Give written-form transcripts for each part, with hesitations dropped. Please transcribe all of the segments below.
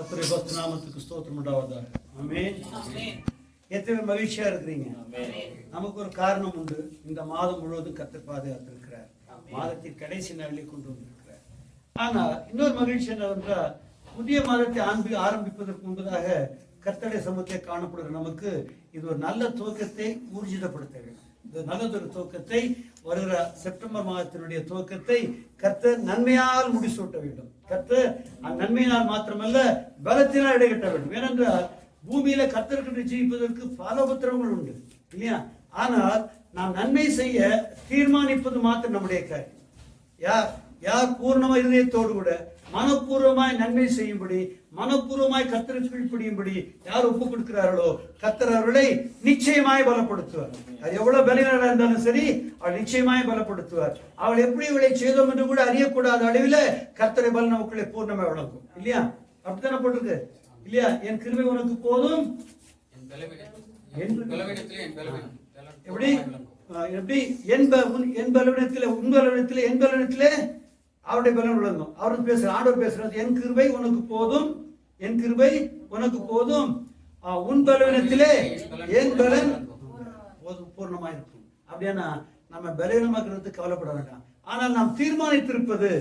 கர்த்தருடைய பரிசுத்த நாமத்துக்கு ஸ்தோத்திரம் உண்டாவதாக. ஆமென். எத்தனை மகிழ்ச்சியா இருக்கிறீங்க? நமக்கு ஒரு காரணம் உண்டு. இந்த மாதம் முழுவதும் கர்த்தர் பாதுகாத்திருக்கிறார். மாதத்தின் கடைசி நாளிலே கொண்டு வந்திருக்கிறார். ஆனால் இன்னொரு மகிழ்ச்சி என்னவென்றால், புதிய மாதத்தை ஆரம்பிப்பதற்கு முன்பதாக கர்த்தருடைய சமூகத்தை காணப்படுகிற நமக்கு இது ஒரு நல்ல துவக்கத்தை ஊர்ஜிதப்படுத்த வேண்டும். இந்த நல்லதொரு துவக்கத்தை, வருகிற செப்டம்பர் மாதத்தினுடைய துவக்கத்தை கர்த்தர் நன்மையால் முடிசூட்ட வேண்டும். கர்த்தர் நன்மையினால் மாத்திரமல்ல, பலத்தினால் இடைகட்ட வேண்டும். ஏனென்றால் பூமியில கர்த்தருக்கு ஜீவிப்பதற்கு பல உபத்திரவங்கள் உண்டு இல்லையா? ஆனால் நாம் நன்மை செய்ய தீர்மானிப்பது மாத்திரம் நம்முடைய காரியம். யார் பூர்ணமா இதயத்தோடு கூட மனப்பூர்வமாய் நன்மை செய்யும்படி, மனப்பூர்வமாய் கர்த்தருக்கு கீழ்ப்படியும்படி யார் ஒப்புக் கொடுக்கிறார்களோ கர்த்தர் அவர்களை நிச்சயமாய் பலப்படுத்துவார். அது எவ்வளவு பலவீனராக இருந்தாலும் சரி, அவள் நிச்சயமாய் பலப்படுத்துவார். அவள் எப்படி இவளை செய்தோம் என்று கூட அறியக்கூடாத அளவில் கர்த்தரை பலன் நமக்குள்ளே பூர்ணமாய் வழங்கும் இல்லையா? அப்படித்தானே போட்டிருக்கு இல்லையா? என் கிருபை உனக்கு போதும், எப்படி எப்படி என் பலவீனத்திலே உன் பலவீனத்திலே என் பலவீனத்திலே அவருடைய பலன் விளங்கும். அவருக்கு பேசுற ஆண்டவர் பேசுறது, என் கிருபை உனக்கு போதும், என் கிருபை உனக்கு போதும், உன் பலவீனத்திலே என் பலன் பூர்ணமா இருக்கும். அப்படின்னா நம்ம பலவீனமாக்குறதுக்கு கவலைப்பட வேண்டாம். ஆனால் நாம் தீர்மானித்திருப்பது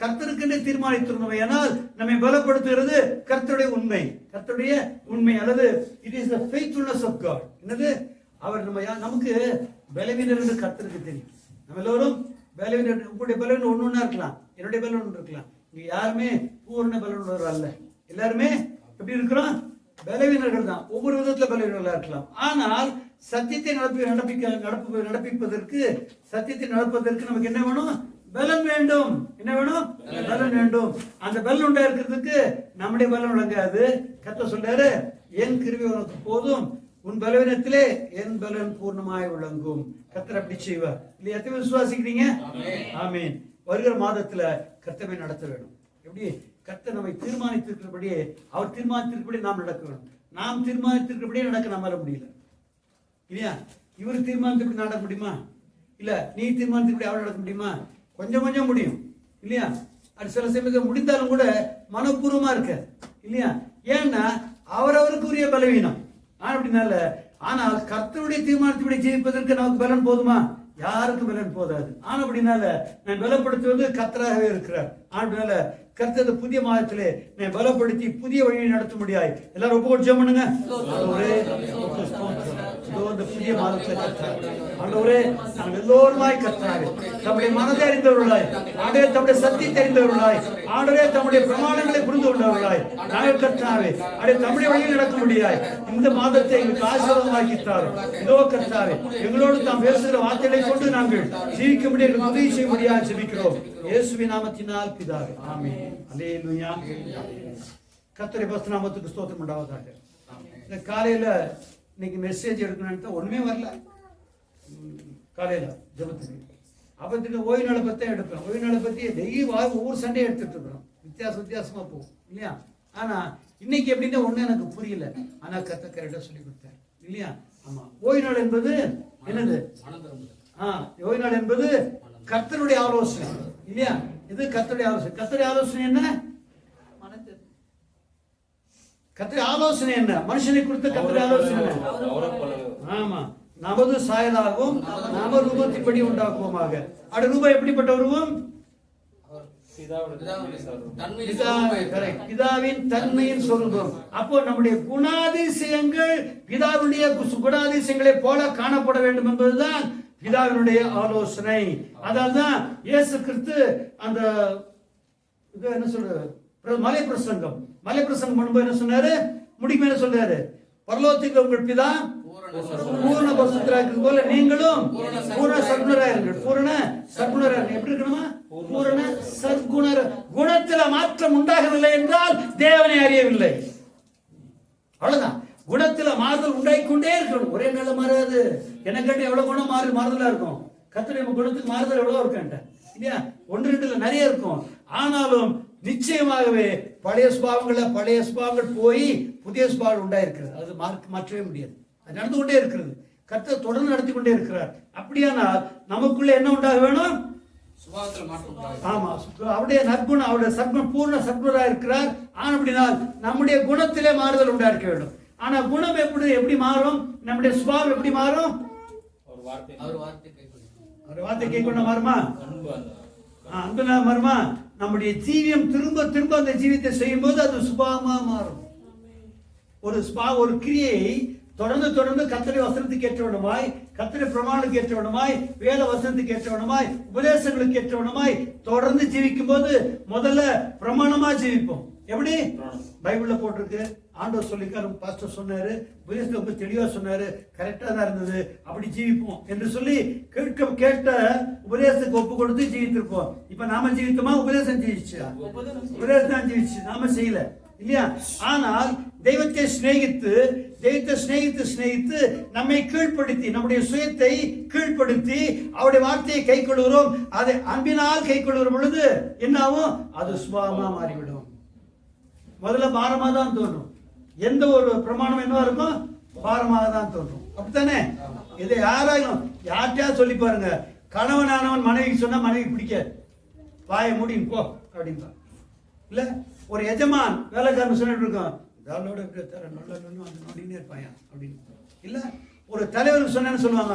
கர்த்தருக்கென்று தீர்மானித்திருந்தோம். ஆனால் நம்மை பலப்படுத்துகிறது கர்த்தருடைய உண்மை, கர்த்தருடைய உண்மை, அல்லது it is the faithfulness of God. என்னது? அவர் நமக்கு பலவீனர் என்று கர்த்தருக்கு தெரியும். நம்ம எல்லோரும் பலவீனர். உங்களுடைய பலவீனம் ஒண்ணா இருக்கலாம், என்னுடைய பலவீனம் ஒன்று இருக்கலாம். இங்க யாருமே பூர்ண பலவீனர் அல்ல. எல்லாருமே எப்படி இருக்கிறோம்? பலவீனர்கள் தான். ஒவ்வொரு விதத்துல பலவீனர்களா இருக்கலாம். ஆனால் சத்தியத்தை நடப்பிப்பதற்கு, சத்தியத்தை நடப்பதற்கு நமக்கு என்ன வேணும்? பலன் வேண்டும். என்ன வேணும்? பலன் வேண்டும். அந்த பலன் உண்டா இருக்கிறதுக்கு நம்முடைய பலன் விளங்காது. கர்த்தர் சொல்றாரு, என் கிருபை உனக்கு போதும், உன் பலவீனத்திலே என் பலன் பூர்ணமாய் விளங்கும். கர்த்தர் அப்படி செய்வார் இல்லையா? எத்தனை விசுவாசிக்கிறீங்க? ஆமீன். வருகிற மாதத்துல கர்த்தரை நடத்த வேண்டும். எப்படி? கர்த்தர் நம்மை தீர்மானித்திருக்கிறபடியே, அவர் தீர்மானித்திருக்கிறபடி நாம் நடக்க வேண்டும். நாம் தீர்மானித்திருக்கிறபடியே நடக்க நம்மால முடியல இல்லையா? இவர் தீர்மானித்திருப்படி நடக்க முடியுமா? இல்ல நீ தீர்மானித்திருப்படி அவர் நடக்க முடியுமா? கொஞ்சம் கொஞ்சம் முடியும் இல்லையா? அது சில சமயத்தில் முடிந்தாலும் கூட மனப்பூர்வமா இருக்க இல்லையா? ஏன்னா அவரவருக்கு உரிய பலவீனம். அப்படினால, ஆனால் கர்த்தருடைய தீர்மானத்தை ஜெயிப்பதற்கு நமக்கு பலன் போதுமா? யாருக்கு பலன் போதாது. ஆனா அப்படினால நான் பலப்படுத்துவது கர்த்தராகவே இருக்கிறார். அப்படினால கர்த்தர் புதிய மாதத்திலே நான் பலப்படுத்தி புதிய வழியை நடத்த முடியாது. எல்லாரும் ஒப்புக்கொண்டு ஜெபம் பண்ணுங்க. இந்த புதிய மாதத்தில் ஆண்டவரே, நாங்கள் எல்லோருமாய் கர்த்தராக தம்முடைய மனதை அறிந்தவர்களாய், ஆண்டவரே தம்முடைய சத்தியத்தை அறிந்தவர்களாய், ஆண்டவரே தம்முடைய பிரமாணங்களை புரிந்து கொண்டவர்களாய் நாங்கள் கர்த்தராகவே அப்படியே தம்முடைய வழியில் நடக்க முடியாது. இந்த மாதத்தை எங்களுக்கு ஆசீர்வாதமாக்கித்தாரும். இதோ கர்த்தராகவே எங்களோடு தாம் பேசுகிற வார்த்தைகளை கொண்டு நாங்கள் ஜீவிக்க முடியாது, உதவி செய்ய முடியாது ஜெபிக்கிறோம் இயேசுவின் நாமத்தினால் பிதாவே. ஆமென். அல்லேலூயா. கர்த்தருடைய பரிசுத்த நாமத்துக்கு ஸ்தோத்திரம் உண்டாவதாக. இந்த காலையில இன்னைக்கு மெசேஜ் எடுக்கணும்னு ஒண்ணுமே வரல. காலையில ஜெபத்துக்கு அப்பத்துக்கு ஓய்வு நாளை பத்தி எடுப்பேன். ஓய்வு நாளை பத்தி டெய்லி ஒவ்வொரு சண்டே எடுத்துட்டு இருக்கிறோம். வித்தியாசமா போகும் இல்லையா? ஆனா இன்னைக்கு எப்படின்னா ஒண்ணு எனக்கு புரியல. ஆனா கர்த்தர் கரெக்டா சொல்லி கொடுத்தார் இல்லையா? ஆமா, ஓய்வு நாள் என்பது என்னது? ஓய்வு நாள் என்பது கர்த்தருடைய ஆலோசனை இல்லையா? இது கர்த்தருடைய ஆலோசனை. கர்த்தருடைய ஆலோசனை என்ன? கர்த்தருடைய ஆலோசனை என்ன? மனுஷனை குறித்த கர்த்தருடைய ஆலோசனை என்ன? ஆமா, நமது சாயலாகவும் நம ரூபத்தின்படி உண்டாக்குவோமாக. அட ரூபம் எப்படிப்பட்ட உருவம்? பிதாவின் தன்மையின் சொரூபம். அப்போ நம்முடைய குணாதிசயங்கள் பிதாவுடைய குணாதிசயங்களை போல காணப்பட வேண்டும் என்பதுதான் பிதாவினுடைய ஆலோசனை. அதான் இயேசு கிறிஸ்து அந்த என்ன சொல்ற மலை பிரசங்கம் பண்ணும்போது என்ன சொன்னாரு? முடிக்கும் என்ன சொல்றாரு? பரலோகத்தில் உங்கள் பிதா பூரண பரிசுத்தராக இருக்கிறது போல நீங்களும் பூரண சற்குணராக இருங்கள். பூரண சற்குணராக எப்படி இருக்கணுமா? பூரண சற்குணர். குணத்துல மாற்றம் உண்டாகவில்லை என்றால் தேவனை அறியவில்லை. அவ்வளவுதான். குணத்துல மாறுதல் உண்டாகிக்கொண்டே இருக்கணும். ஒரே நாள்ல மாறாது. எனக்கு எவ்வளவு குணம் மாறுதலா இருக்கும். கர்த்தருடைய குணத்துக்கு மாறுதல் எவ்வளவு இருக்கேன் இல்லையா? ஒன்று ரெண்டுல நிறைய இருக்கும். ஆனாலும் நிச்சயமாகவே பழைய சுபாவங்கள் போய் புதிய சுபாவங்கள் உண்டாயிருக்கிறது. அது மாற்றவே முடியாது. அது நடந்து கொண்டே இருக்கிறது. கர்த்தர் தொடர்ந்து நடத்தி கொண்டே இருக்கிறார். அப்படியானால் நமக்குள்ள என்ன உண்டாக வேணும்? ஆமா, அவருடைய நற்குணம், அவருடைய சத்குணம் பூர்ண சத்குணராக இருக்கிறார். ஆனபடினால் நம்முடைய குணத்திலே மாறுதல் உண்டாயிருக்க வேண்டும். ஆனா குணம் எப்படி மாறும்? நம்முடைய சுபாவம் எப்படி மாறும்? அவர் வார்த்தை கேட்கொண்ட மாறுமா? அன்புனா மாறுமா? நம்முடைய ஜீவியம் திரும்ப திரும்ப அந்த ஜீவியத்தை செய்யும் போது அது சுபாவமா மாறும். ஒரு கிரியை தொடர்ந்து தொடர்ந்து கர்த்தருடைய வசனத்துக்கு ஏற்றவனமாய், கர்த்தருடைய பிரமாணத்துக்கு ஏற்றவனமாய், வேத வசனத்துக்கு ஏற்றவனமாய், உபதேசங்களுக்கு ஏற்றவனமாய் தொடர்ந்து ஜீவிக்கும் போது முதல்ல பிரமாணமா ஜீவிப்போம். எப்படி பைபிள்ல போட்டிருக்கு, ஆண்டவர் சொல்லிக்காரு, பாஸ்டர் சொன்னாரு, உபதேசத்தை ரொம்ப தெளிவா சொன்னாரு, கரெக்டா தான் இருந்தது, அப்படி ஜீவிப்போம் என்று சொல்லி கேட்ட உபதேசத்துக்கு ஒப்பு கொடுத்து ஜீவித்திருப்போம். இப்ப நாம ஜீவித்தோமா? உபதேசம் ஜீவிச்சு, உபதேசம் தான் ஜீவிச்சு, நாம செய்யல இல்லையா? ஆனால் தெய்வத்தை சிநேகித்து நம்மை கீழ்ப்படுத்தி, நம்முடைய சுயத்தை கீழ்ப்படுத்தி அவருடைய வார்த்தையை கை கொள்கிறோம். அதை அன்பினால் கை கொள்கிற பொழுது என்னாகும்? அது சுபாவமா மாறிவிடும். முதல்ல பாரமா தான் தோன்றும். எந்த ஒரு பிரமாணம் என்னவா இருக்கும்? பாரமாக தான் தோன்றும். அப்படித்தானே? இதை யார்கிட்டயா சொல்லி பாருங்க. கணவனானவன் மனைவி சொன்னா மனைவி பிடிக்காது, வாயை மூடின்னு போ அப்படின்பா. இல்ல ஒரு எஜமான் வேலைக்காரன் சொல்லிட்டு இருக்கோம், வேலையோட நோடினே இருப்பாயா அப்படின்னு. இல்ல ஒரு தலைவருக்கு சொன்னேன்னு சொல்லுவாங்க,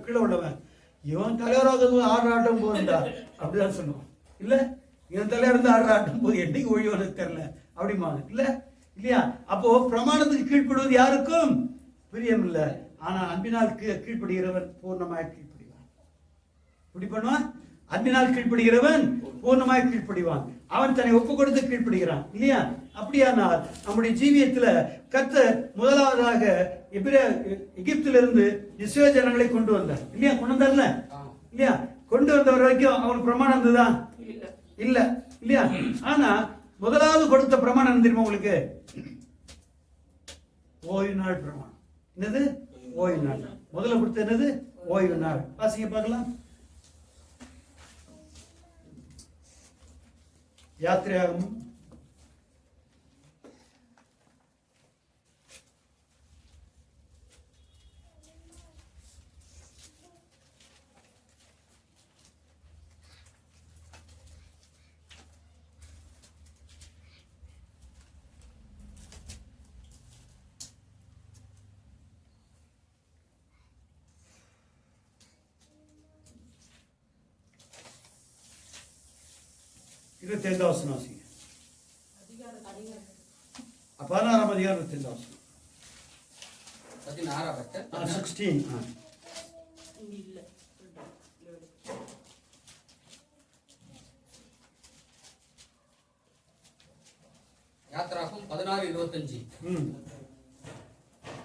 கீழே உள்ளவன், இவன் தலைவராக ஆடுறாட்டம் போகுதுடா அப்படிதான் சொல்லுவான். இல்ல இவன் தலைவர் இருந்து ஆடுறாட்டம் போது என்னைக்கு ஒழிவனுக்கு தெரியல அப்படிம்பாங்க. இல்ல இல்லையா? அப்போ பிரமாணத்துக்கு கீழ்ப்படுவது யாருக்கும் பிரியம் இல்லை. ஆனா அன்பினால் கீழ்ப்படுகிறவன் பூர்ணமாய் கீழ்ப்படிவான். இப்படி பண்ணுவான். அன்பினால் கீழ்ப்படுகிறவன் பூர்ணமாய் கீழ்ப்படிவான். அவன் தன்னை ஒப்பு கொடுத்து கீழ்ப்படுகிறான் இல்லையா? அப்படியானால் நம்முடைய ஜீவியத்துல கர்த்தர் முதலாவதாக எகிப்திலிருந்து இஸ்ரவேல் ஜனங்களை கொண்டு வந்தார் இல்லையா? கொண்டு வந்தார்ல இல்லையா? கொண்டு வந்தவர் வரைக்கும் அவனுக்கு பிரமாணம் இருந்ததா? இல்ல இல்லையா? ஆனா முதலாவது கொடுத்த பிரமாணம் தெரியுமா உங்களுக்கு? ஓய்வு நாள் பிரமாணம். என்னது? ஓய்வு நாள். முதல்ல கொடுத்த என்னது? ஓய்வு நாள். வாசிங்க பார்க்கலாம். யாத்திரையாகமும் 25 வசனம் வாசிங்க. 16ஆம் அதிகாரம் 25 வசனம். 16. யாத்ராகமம் 16:25.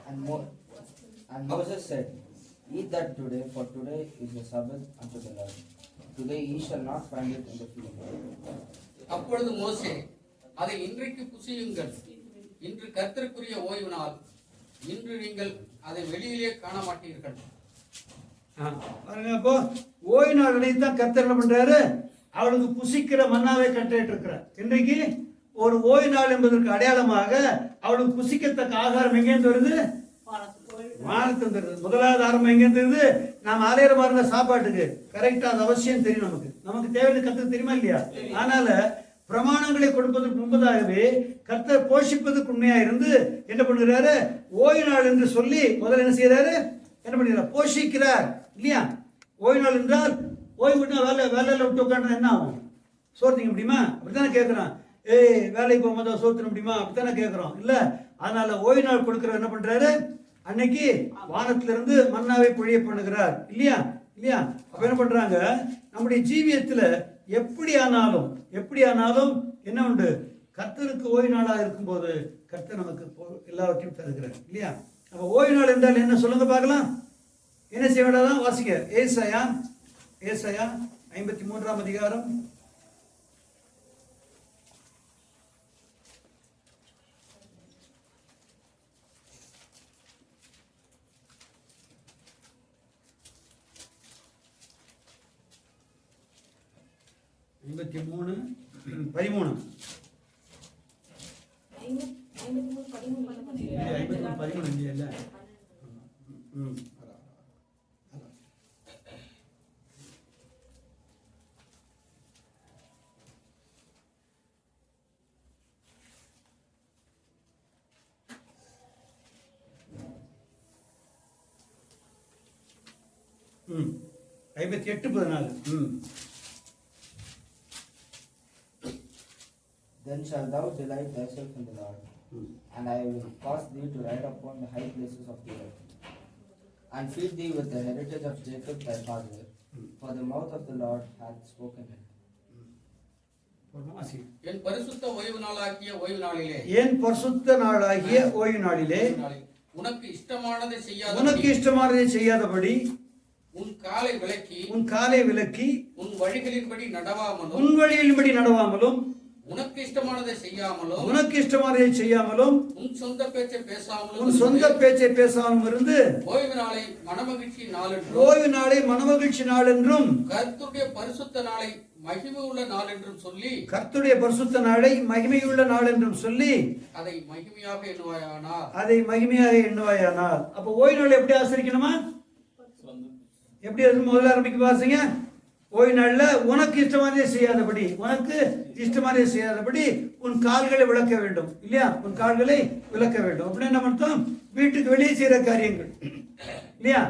And Moses said, Eat that today, for today is the Sabbath unto the Lord. Today ye shall not find it in the field. அப்பொழுது மோசே, அதை இன்றைக்கு புசியுங்கள், இன்று கர்த்தருக்குரிய ஓய்வு நாள், இன்று நீங்கள் அதை வெளியிலே காண மாட்டீர்கள். அப்போ ஓய்வு நாள் தான் கர்த்தர் என்ன பண்றாரு? அவளுக்கு புசிக்கிற மன்னாவை கட்டிட்டு இருக்கிறார். இன்றைக்கு ஒரு ஓய்வு நாள் என்பதற்கு அடையாளமாக அவளுக்கு புசிக்கத்தக்க ஆகாரம் எங்கேருந்து வருது? வானத்து வந்துடுது. முதலாவது ஆரம்பம் எங்கேருந்து வருது? நாம் ஆலயமா இருந்த சாப்பாட்டுக்கு கரெக்டா அது அவசியம் தெரியும். நமக்கு தேவையான கர்த்தர் தெரியுமா இல்லையா? அதனால பிரமாணங்களை கொடுப்பதற்கு முன்பதாகவே கர்த்தர் போஷிப்பதற்கு உண்மையா இருந்து என்ன பண்ணுகிறாரு? ஓய்வு நாள் என்று சொல்லி முதல்ல என்ன செய்யறாரு? என்ன பண்ணுகிறார்? போஷிக்கிறார் இல்லையா? ஓய்வு நாள் என்றால் ஓய்வுனா வேலையில விட்டு உட்காந்து என்ன ஆகும்? சோறு திங்க முடியுமா? அப்படித்தானே கேட்கிறான். வேலைக்கு போகும்போது சோறு திங்க முடியுமா? அப்படித்தானே கேட்கிறோம் இல்ல? அதனால ஓய்வு நாள் கொடுக்கிற என்ன பண்றாரு? அன்னைக்கு வானத்திலிருந்து மன்னாவை பொழிய பண்ணுகிறார் இல்லையா? இல்லையா? அப்ப என்ன பண்றாங்க? நம்முடைய ஜீவியத்துல எப்படி ஆனாலும் என்ன உண்டு? கர்த்தருக்கு ஓய்வு நாளா இருக்கும்போது கர்த்தர் நமக்கு எல்லாவற்றையும் தருகிறார் இல்லையா? அப்ப ஓய்வு நாள் என்றால் என்ன சொல்லுங்க பார்க்கலாம். என்ன செய்ய வேண்டாம்? வாசிக்க. ஏசாயா 53ஆம் அதிகாரம் 53 13. 53 இல்லையா? 58:14. Then shall thou delight thyself in the Lord, and I will cause thee to ride upon the high places of the earth, and feed thee with the heritage of Jacob thy father, for the mouth of the Lord hath spoken it. என் பரிசுத்த ஓய்வு நாளாகிய ஓய்வு நாளிலே என் பரிசுத்த நாளாகிய ஓய்வு நாளிலே உனக்கு இஷ்டமானதை செய்யாதபடி உன் காலை விலக்கி உன் வழிகளின்படி நடவாமலும் உனக்கு இஷ்டமானதை செய்யாமலும் உன் சொந்த பேச்சை பேசாமலும் இருந்து ஓய்வு நாளை மனமகிழ்ச்சி நாள் என்றும் கர்த்தருடைய பரிசுத்த நாளை மகிமையுள்ள நாள் என்றும் சொல்லி அதை மகிமையாக எண்ணுவாயானால். அப்ப ஓய்வு நாள் எப்படி ஆசரிக்கணுமா? எப்படி முதல்ல ஆரம்பிக்க பாருங்க. ஓய்வு நாள்ல உனக்கு இஷ்டமானதை செய்யாதபடி உன் கால்களை விளக்க வேண்டும் இல்லையா? உன் கால்களை விளக்க வேண்டும் அப்படின்னு என்ன அர்த்தம்? வீட்டுக்கு வெளியே செய்யற காரியங்கள் இல்லையா?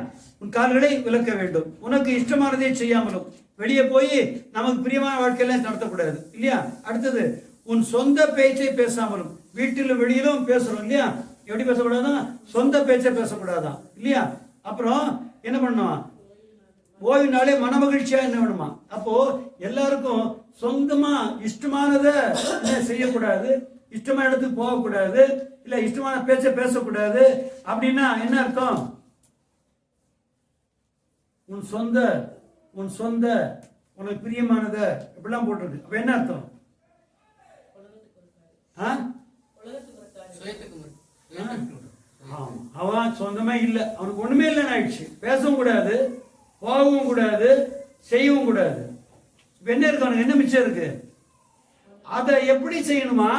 உன் கால்களை விளக்க வேண்டும். உனக்கு இஷ்டமானதை செய்யாமலும், வெளியே போய் நமக்கு பிரியமான வாழ்க்கையெல்லாம் நடத்தக்கூடாது இல்லையா? அடுத்தது உன் சொந்த பேச்சை பேசாமலும், வீட்டிலும் வெளியிலும் பேசுறோம் இல்லையா? எப்படி பேசக்கூடாதான்? சொந்த பேச்சை பேசக்கூடாதான் இல்லையா? அப்புறம் என்ன பண்ணும்? ஓய்வு நாளே மனமகிழ்ச்சியா என்ன வேணுமா? அப்போ எல்லாருக்கும் சொந்தமா இஷ்டமானதை செய்யக்கூடாது, இஷ்டமான இடத்துக்கு போகக்கூடாது, இல்ல இஷ்டமான பேச்ச பேசக்கூடாது. அப்படின்னா என்ன அர்த்தம்? உன் சொந்த உனக்கு பிரியமானத இப்படிலாம் போட்டிருக்கு. அப்ப என்ன அர்த்தம்? அவன் சொந்தமே இல்லை, அவனுக்கு ஒண்ணுமே இல்லைன்னு ஆயிடுச்சு. பேசவும் கூடாது, போகவும் கூடாது, செய்யவும் கூடாது. என்ன இருக்கு? அவனுக்கு என்ன மிச்சம் இருக்கு? அதை எப்படி செய்யணுமா?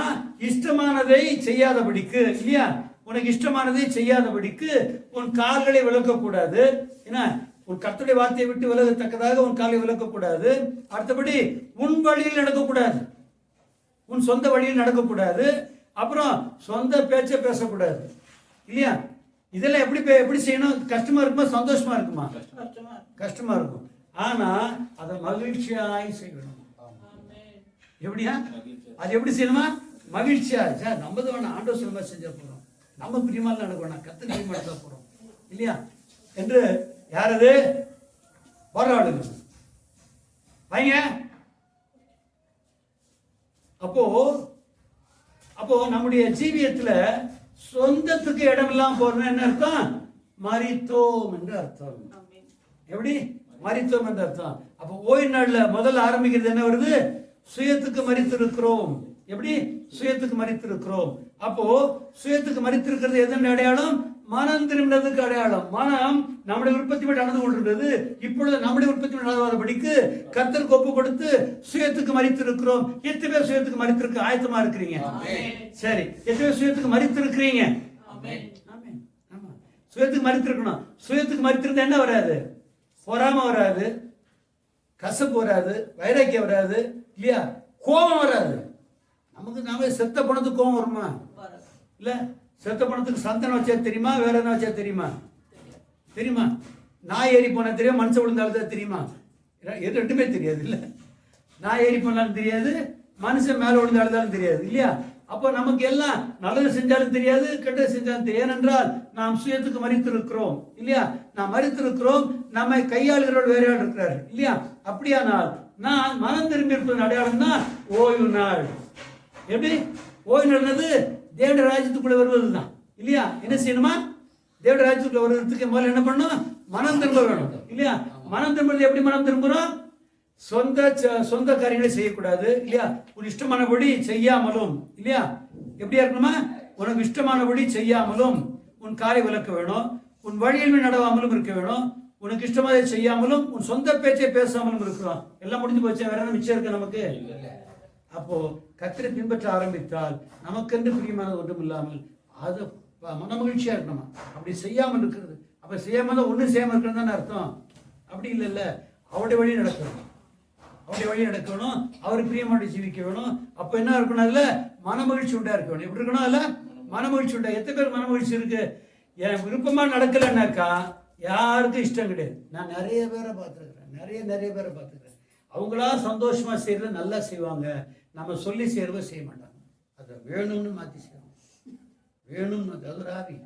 இஷ்டமானதை செய்யாதபடிக்கு இல்லையா? உனக்கு இஷ்டமானதை செய்யாதபடிக்கு உன் கால்களை விளக்கக்கூடாது. ஏன்னா உன் கர்த்தருடைய வார்த்தையை விட்டு விலகத்தக்கதாக உன் காலை விளக்கக்கூடாது. அடுத்தபடி உன் வழியில் நடக்கக்கூடாது, உன் சொந்த வழியில் நடக்கக்கூடாது. அப்புறம் சொந்த பேச்ச பேசக்கூடாது இல்லையா? இதெல்லாம் எப்படி செய்யணும்? கஷ்டமா இருக்குமா சந்தோஷமா இருக்குமா? கஷ்டமா இருக்கும். ஆனா அதை மகிழ்ச்சியாய் செய்யணும். எப்படியா? அது எப்படி செய்யணுமா? மகிழ்ச்சியா. நம்ம தான் ஆண்டவர் சொல்லுமா செஞ்ச போறோம், நம்ம பிரியமா நடக்கணும், கத்து பிரியமா நடத்த போறோம் இல்லையா என்று யாரது போராடுங்க பைய. அப்போ நம்முடைய ஜீவியத்துல சொந்தத்துக்கு இடம் இல்லாம போறோம். என்ன அர்த்தம்? மரித்தோம் என்று அர்த்தம். எப்படி மரித்தோம் என்று அர்த்தம்? அப்போ ஓய்வு நாள்ல முதல்ல ஆரம்பிக்கிறது என்ன வருது? சுயத்துக்கு மரித்திருக்கிறோம். எப்படி சுயத்துக்கு மரித்திருக்கிறோம்? அப்போ சுயத்துக்கு மரித்திருக்கிறது எதன் அடையாளம்? மனம் திரும்பினதுக்கு அடையாளம். மனம் நம்முடைய உற்பத்தி படி நடந்து கொண்டிருந்தது, இப்பொழுது நம்முடைய உற்பத்தி நடவாதபடிக்கு கர்த்தருக்கு ஒப்பு கொடுத்து சுயத்துக்கு மரித்திருக்கிறோம். எத்தனை பேர் சுயத்துக்கு மரித்திருக்க ஆயத்தமா இருக்கிறீங்க? சரி, எத்தனை பேர் சுயத்துக்கு மரித்திருக்கிறீங்க? சுயத்துக்கு மரித்திருக்கணும். சுயத்துக்கு மரித்திருந்தா என்ன வராது? பொறாம வராது, கசப்பு வராது, வைராக்கியம் வராது இல்லையா? கோபம் வராது. நமக்கு நாம செத்த பணத்துக்கு கோபம் வருமா? இல்ல. செத்த பணத்துக்கு சந்தனம் வச்சா தெரியுமா, வேற என்ன வச்சா தெரியுமா? நாய் ஏறி போனா தெரியும், மனுஷன் விழுந்தாலும் தெரியுமா? ரெண்டுமே தெரியாது இல்ல. நாய் ஏறி போனாலும் தெரியாது, மனுஷன் மேல விழுந்து அழுதாலும் தெரியாது இல்லையா? அப்போ நமக்கு எல்லாம் நல்லது செஞ்சாலும் தெரியாது, கெட்டது செஞ்சாலும் தெரியாது. ஏனென்றால் நாம் சுயத்துக்கு மரித்திருக்கிறோம் இல்லையா? நாம் மரித்திருக்கிறோம், நம்மை கையாளுகிறவர்கள் வேற யார் இருக்கிறார் இல்லையா? அப்படியானால் நான் மனம் திரும்பி இருப்பதன் அடையாளம் தான் ஓய்வு நாள். எப்படி ஓய்வு நாள்னது தேவனுடைய ராஜ்யத்துக்குள்ள வருவதுதான் இல்லையா? என்ன செய்யணுமா? தேவனுடைய ராஜ்யத்துக்குள்ள வருவதற்கு முதல்ல என்ன பண்ணணும்? மனம் திரும்ப வேணும் இல்லையா? மனம் திரும்புறது எப்படி மனம் திரும்புறோம்? சொந்த காரியங்களை செய்யக்கூடாது இல்லையா? உன் இஷ்டமானபடி செய்யாமலும் இல்லையா? எப்படியா இருக்கணுமா? உனக்கு இஷ்டமானபடி செய்யாமலும் உன் காலை விளக்க வேணும், உன் வழியில் நடவாமலும் இருக்க வேணும், உனக்கு இஷ்டமாக செய்யாமலும் உன் சொந்த பேச்சை பேசாமலும் இருக்கிறோம். எல்லாம் முடிஞ்சு போச்சு, வேற என்ன மிச்சம் இருக்கு நமக்கு? அப்போ கர்த்தரை பின்பற்ற ஆரம்பித்தால் நமக்கென்று பிரியமானது ஒன்றும் இல்லாமல் அது மனமகிழ்ச்சியா இருக்கணுமா? அப்படி செய்யாமல் இருக்கிறது, அப்ப செய்யாம தான் ஒன்றும் செய்யாமல் இருக்கிறது தானே அர்த்தம். அப்படி இல்லைல்ல. அவருடைய வழி நடக்கணும், அவருக்கு பிரியமானதை ஜீவிக்க வேணும். அப்ப என்ன இருக்கணும்? அதுல மனமகிழ்ச்சி உண்டா இருக்க வேணும். எப்படி இருக்கணும்? அதுல மனமகிழ்ச்சி உண்டா. எத்தனை பேர் மனமகிழ்ச்சி இருக்கு? என் விருப்பமா நடக்கலன்னாக்கா யாருக்கும் இஷ்டம் கிடையாது. நான் நிறைய பேரை பார்த்துருக்குறேன், நிறைய பேரை பார்த்துக்கிறேன். அவங்களா சந்தோஷமா செய்யறத நல்லா செய்வாங்க, நம்ம சொல்லி செய்யறத செய்ய மாட்டாங்க. அதை வேணும்னு மாற்றி செய்வாங்க, வேணும்னு. அது ஒரு ஆவி,